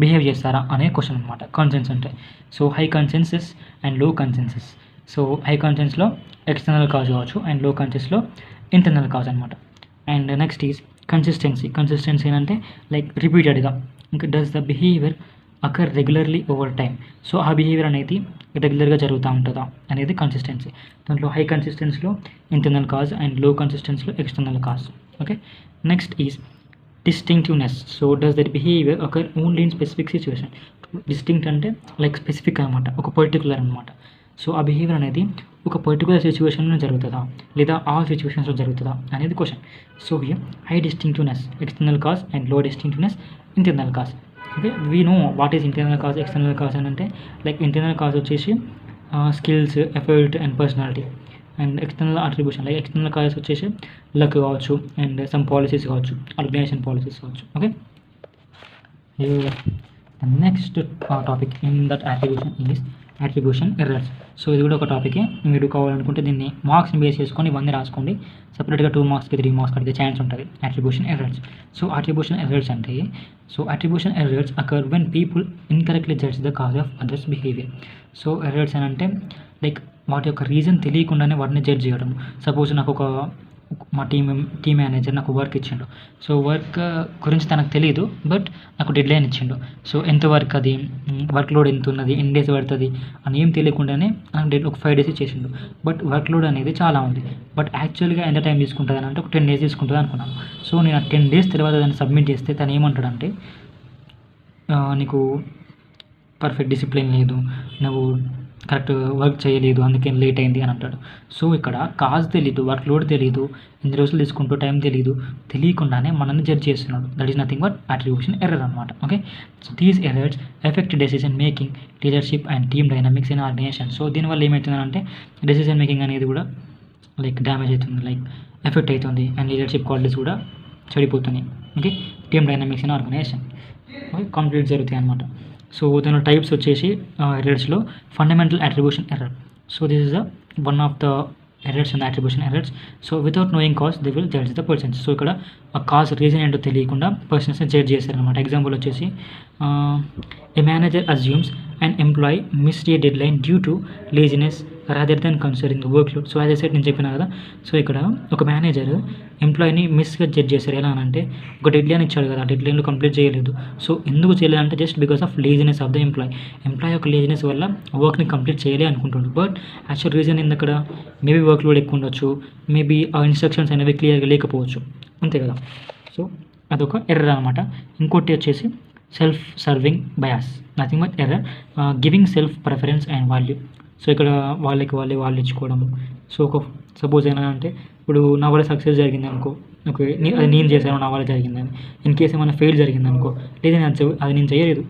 బిహేవ్ చేస్తారా అనే క్వశ్చన్ అనమాట కన్సెన్స్ అంటే. So high consensus and low consensus. So high కన్సెన్స్లో ఎక్స్టర్నల్ కాజ్ కావచ్చు అండ్ లో కన్సెన్స్లో ఇంటర్నల్ కాజ్ అనమాట. And next is consistency. Consistency అంటే లైక్ రిపీటెడ్గా ఇంకా does the behaviour occur regularly over time. So ఆ బిహేవియర్ అనేది రెగ్యులర్గా జరుగుతూ ఉంటుందా అనేది కన్సిస్టెన్సీ. దాంట్లో హై కన్సిస్టెన్సీలో ఇంటర్నల్ కాజ్ అండ్ లో కన్సిస్టెన్సీలో external cause. Okay, next is distinctiveness. So does that behavior occur only in specific situation. Distinct అంటే లైక్ స్పెసిఫిక్ అనమాట, ఒక పర్టికులర్ అనమాట. సో ఆ బిహేవియర్ అనేది ఒక పర్టికులర్ సిచ్యువేషన్లో జరుగుతుందా లేదా ఆల్ సిచ్యువేషన్స్లో జరుగుతుందా అనేది question. So here high distinctiveness external cause and low distinctiveness internal cause. Okay, we know what is internal cause, external cause అని అంటే లైక్ ఇంటర్నల్ కాజ్ వచ్చేసి skills, effort and personality. And external attribution like external causes వచ్చేసి లక్ కావచ్చు అండ్ సమ్ పాలసీస్ కావచ్చు, ఆర్గనైజేషన్ పాలసీస్ కావచ్చు. Okay, next topic in that attribution is attribution errors. So ఇది కూడా ఒక టాపికే. మీరు కావాలనుకుంటే దీన్ని మార్క్స్ని బేస్ చేసుకొని ఇవన్నీ రాసుకోండి. సపరేట్గా 2 మార్క్స్కి 3 మార్క్స్ అడిగే ఛాన్స్ ఉంటుంది attribution errors. So attribution errors అంటే attribution errors occur when people incorrectly judge the cause of others behaviour. So errors అని అంటే లైక్ వాటి యొక్క రీజన్ తెలియకుండానే వాటిని జడ్జ్ చేయడం. సపోజ్ నాకు మా టీమ్ మేనేజర్ నాకు వర్క్ ఇచ్చిండు. సో వర్క్ గురించి తనకు తెలియదు, బట్ నాకు డెడ్ లైన్ ఇచ్చిండు. సో ఎంత వర్క్, అది వర్క్ లోడ్ ఎంత ఉన్నది, ఎన్ని డేస్ పడుతుంది అని ఏం తెలియకుండానే నాకు ఒక 5 డేస్ ఇచ్చేసిండు. బట్ వర్క్ లోడ్ అనేది చాలా ఉంది, బట్ యాక్చువల్గా ఎంత టైం తీసుకుంటుంది అని అంటే ఒక 10 డేస్ తీసుకుంటుంది అనుకున్నాను. సో నేను ఆ 10 డేస్ తర్వాత దాన్ని సబ్మిట్ చేస్తే తను ఏమంటాడంటే నీకు పర్ఫెక్ట్ డిసిప్లిన్ లేదు, నువ్వు కరెక్ట్ వర్క్ చేయలేదు, అందుకే లేట్ అయింది అని అంటాడు. సో ఇక్కడ కాజ్ తెలీదు, వర్క్ లోడ్ తెలీదు, ఎన్ని రోజులు తీసుకుంటూ టైం తెలియకుండానే మనల్ని జడ్జ్ చేస్తున్నాడు. That is nothing but attribution error అనమాట. Okay, so these errors effect decision making, leadership and team dynamics in organization. So దీనివల్ల ఏమవుతుందంటే డెసిషన్ మేకింగ్ అనేది కూడా లైక్ డ్యామేజ్ అవుతుంది, లైక్ ఎఫెక్ట్ అవుతుంది అండ్ లీడర్షిప్ క్వాలిటీస్ కూడా చెడిపోతున్నాయి. Okay, team dynamics in organization conflict జరుగుతాయి అనమాట. సో దాని టైప్స్ వచ్చేసి ఎర్రర్స్లో fundamental attribution error. So this is one of the errors in attribution errors. So without knowing cause they will judge the persons. So ఇక్కడ ఆ కాజ్ రీజన్ ఏంటో తెలియకుండా పర్సన్స్ని జడ్జ్ చేస్తారనమాట. ఎగ్జాంపుల్ వచ్చేసి a manager assumes and employee missed a dead line due to laziness rather than considering the work load. So as I said నేను చెప్పినా కదా. సో ఇక్కడ ఒక మేనేజర్ ఎంప్లాయీని మిస్గా జడ్జ్ చేస్తారు. ఎలా అని ఒక డెడ్ లైన్ ఇచ్చాడు కదా, ఆ డెడ్ లైన్లో కంప్లీట్ చేయలేదు. సో ఎందుకు చేయలేదంటే just because of laziness of the employee యొక్క లేజినెస్ వల్ల వర్క్ని కంప్లీట్ చేయలే అనుకుంటున్నాడు. బట్ యాక్చువల్ రీజన్ ఏంది అక్కడ, మేబీ వర్క్ లోడ్ ఎక్కువ ఉండొచ్చు, మేబీ ఆ ఇన్స్ట్రక్షన్స్ అనేవి క్లియర్గా లేకపోవచ్చు, అంతే కదా. సో అదొక ఎర్రర్ అనమాట. ఇంకోటి వచ్చేసి self serving bias, nothing but error giving self preference and value. So ఇక్కడ వాళ్ళు ఇచ్చుకోవడము. సో ఒక సపోజ్ అయినా అంటే ఇప్పుడు నా వల్ల సక్సెస్ జరిగింది అనుకో, ఓకే అది నేను చేశాను నా వల్ల జరిగిందని. ఇన్ కేసు ఏమైనా ఫెయిల్ జరిగింది అనుకో, లేదా అది నేను చేయలేదు,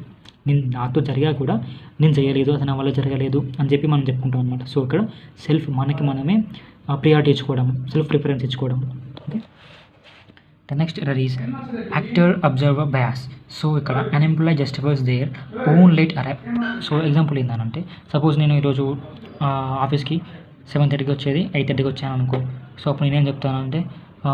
నాతో జరిగా కూడా నేను చేయలేదు, అది నా వల్ల జరగలేదు అని చెప్పి మనం చెప్పుకుంటాం అనమాట. సో ఇక్కడ సెల్ఫ్ మనమే ప్రియారిటీ ఇచ్చుకోవడం, సెల్ఫ్ ప్రిఫరెన్స్ ఇచ్చుకోవడం. Okay, the next error is actor observer bias. So ఇక్కడ an employee justifies their own late arrive. So example ఏంటంటే సపోజ్ నేను ఈరోజు ఆఫీస్కి 7:30కి వచ్చేది 8:30కి వచ్చాను అనుకో. సో అప్పుడు నేనేం చెప్తానంటే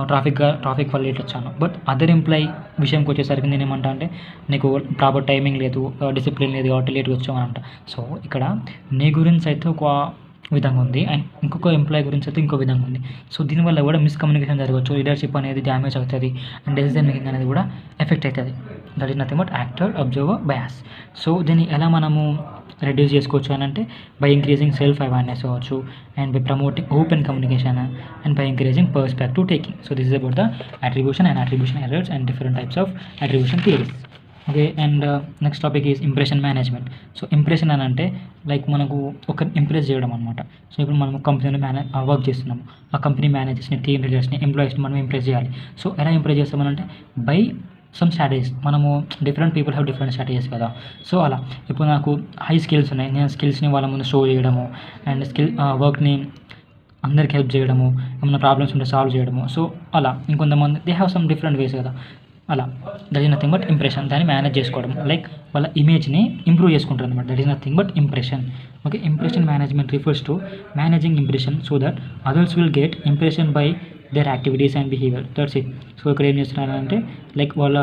ట్రాఫిక్ వల్ల లేట్ వచ్చాను. బట్ అదర్ ఎంప్లాయీ విషయంకి వచ్చేసరికి నేనేమంటా అంటే నీకు ప్రాపర్ టైమింగ్ లేదు, డిసిప్లిన్ లేదు కాబట్టి లేట్గా వచ్చావు అని అంట. సో ఇక్కడ నీ గురించి అయితే ఒక విధంగా ఉంది అండ్ ఇంకొక ఎంప్లాయీ గురించి అయితే ఇంకో విధంగా ఉంది. సో దీనివల్ల కూడా మిస్కమ్యూనికేషన్ జరగవచ్చు, లీడర్షిప్ అనేది డ్యామేజ్ అవుతుంది అండ్ డెసిజన్ మేకింగ్ అనేది కూడా ఎఫెక్ట్ అవుతుంది. That is nothing but actor observer bias. So దీన్ని ఎలా మనము రెడ్యూస్ చేసుకోవచ్చు అని అంటే బై ఇంక్రీజింగ్ సెల్ఫ్ అవేర్నెస్ అవ్వచ్చు and by promoting open communication and by encouraging perspective taking. So this is about the attribution and attribution errors and different types of attribution theories. Okay, and next topic is impression management. So impression అని అంటే లైక్ మనకు ఒక ఇంప్రెస్ చేయడం అనమాట. సో ఇప్పుడు మనం కంపెనీలో వర్క్ చేస్తున్నాము, ఆ కంపెనీ మేనేజర్స్ని, టీమ్ లీడర్స్ని, ఎంప్లాయీస్ని మనం ఇంప్రెస్ చేయాలి. సో ఎలా ఇంప్రెస్ చేస్తామనంటే బై సమ్ స్ట్రాటజీస్. మనము different people have different strategies కదా. సో అలా ఇప్పుడు నాకు హై స్కిల్స్ ఉన్నాయి, నేను స్కిల్స్ని వాళ్ళ ముందు షో చేయడము అండ్ వర్క్ని అందరికి హెల్ప్ చేయడము, ఏమైనా ప్రాబ్లమ్స్ ఉంటే సాల్వ్ చేయడము. సో అలా ఇంకొంతమంది they have some different ways కదా. అలా that is nothing but impression. దాన్ని మేనేజ్ చేసుకోవడం లైక్ వాళ్ళ ఇమేజ్ని ఇంప్రూవ్ చేసుకుంటారు అనమాట. That is nothing but impression. Okay, impression management refers to managing impression so that others will get impression by their activities and behaviour. That's it. So ఇక్కడ ఏం చేస్తున్నారంటే లైక్ వాళ్ళ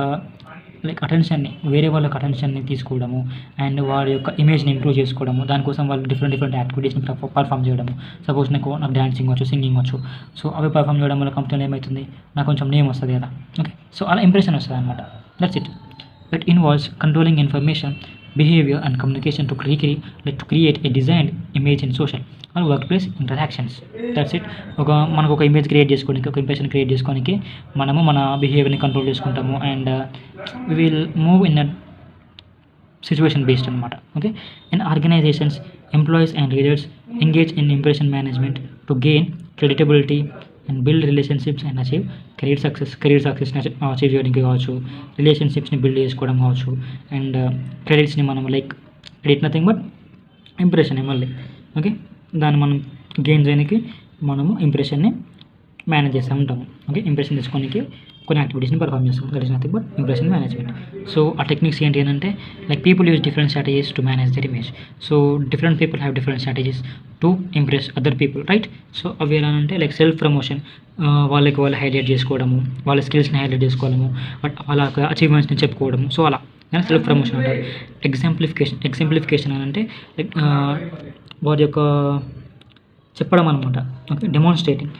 అటెన్షన్ని, వేరే వాళ్ళకి అటెన్షన్ని తీసుకోవడము అండ్ వాళ్ళ యొక్క ఇమేజ్ని ఇంప్రూవ్ చేసుకోవడము, దానికోసం వాళ్ళు డిఫరెంట్ యాక్టివిటీస్ని పర్ఫామ్ చేయడము. సపోజ్ నాకు డాన్సింగ్ వచ్చు, సింగింగ్ వచ్చు. సో అవి పర్ఫామ్ చేయడం వల్ల కంపెనీలో ఏమవుతుంది, నాకు కొంచెం నేమ్ వస్తుంది కదా. ఓకే, సో అలా ఇంప్రెషన్ వస్తుంది అనమాట. That's it. It involves controlling information, behaviour and communication to create a designed image in social or work place interactions. That's it. మనకు ఒక ఇమేజ్ క్రియేట్ చేసుకోవడానికి, ఒక ఇంప్రెషన్ క్రియేట్ చేసుకోవడానికి మనము మన బిహేవియర్ని కంట్రోల్ చేసుకుంటాము and we will move in a situation based అనమాట. Okay, in organizations employees and leaders engage in impression management to gain credibility and build relationships and achieve career successని అచీవ్ చేయడానికి కావచ్చు, రిలేషన్షిప్స్ని బిల్డ్ చేసుకోవడం కావచ్చు అండ్ క్రెడిట్స్ని మనం like credit nothing but impression మళ్ళీ. ఓకే, దాన్ని మనం గెయిన్ చేయడానికి మనము ఇంప్రెషన్ని మేనేజ్ చేస్తూ ఉంటాము. ఓకే, ఇంప్రెషన్ తెచ్చుకోనికి కొన్ని యాక్టివిటీస్ని పర్ఫామ్ చేస్తాం. That is nothing but impression management. So ఆ టెక్నిక్స్ ఏంటి అంటే like people use different strategies to manage their image. So different people have different strategies to impress other people, right. So అవి ఎలా అంటే లైక్ సెల్ఫ్ ప్రమోషన్, వాళ్ళు హైలైట్ చేసుకోవడము, వాళ్ళ స్కిల్స్ని హైలైట్ చేసుకోవడము, బట్ వాళ్ళ అచీవ్మెంట్స్ని చెప్పుకోవడము. సో అలా సెల్ఫ్ ప్రమోషన్ అంటారు. ఎగ్జాంప్లిఫికేషన్ అని అంటే లైక్ వారి యొక్క చెప్పడం అనమాట. Okay, demonstrating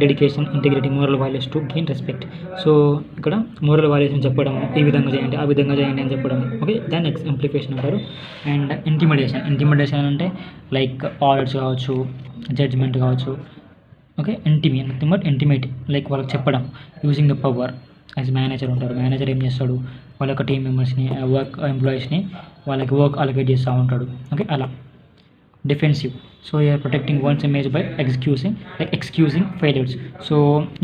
dedication, integrity, moral values to gain respect. So ఇక్కడ మోరల్ వాల్యూస్ని చెప్పడం, ఈ విధంగా చేయండి, ఆ విధంగా చేయండి అని చెప్పడం. ఓకే, దాన్ని ఎగ్జాంప్లిఫికేషన్ అంటారు. అండ్ ఇంటిమిడేషన్ అంటే లైక్ ఆర్డర్స్ కావచ్చు, జడ్జ్మెంట్ కావచ్చు. Okay, nothing but intimate like వాళ్ళకి చెప్పడం using the power. As manager ఉంటారు, మేనేజర్ ఏం చేస్తాడు, వాళ్ళ యొక్క టీమ్ మెంబర్స్ని, ఎంప్లాయీస్ని వాళ్ళకి వర్క్ అలొకేట్ చేస్తూ ఉంటాడు. ఓకే, అలా defensive. So you're protecting one's image by excusing failures. So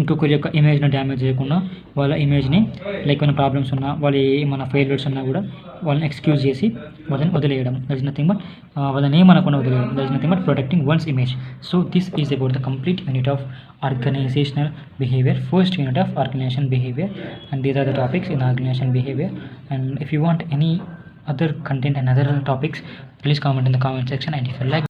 ఇంకొకరి యొక్క ఇమేజ్ని డ్యామేజ్ చేయకుండా వాళ్ళ ఇమేజ్ని లైక్ ఏమైనా ప్రాబ్లమ్స్ ఉన్నా, వాళ్ళ ఏమైనా ఫెయిల్యూర్స్ ఉన్నా కూడా వాళ్ళని ఎక్స్క్యూజ్ చేసి వాళ్ళని వదిలేయడం. దట్ ఇస్ నథింగ్ బట్ వాళ్ళని ఏమనకుండా వదిలేయడం. That is nothing but protecting one's image. So this is about the complete unit of organizational behavior, first unit of organization behavior, and these are the topics in organization behavior. And if you want any other content and other topics, please comment in the comment section. And if you like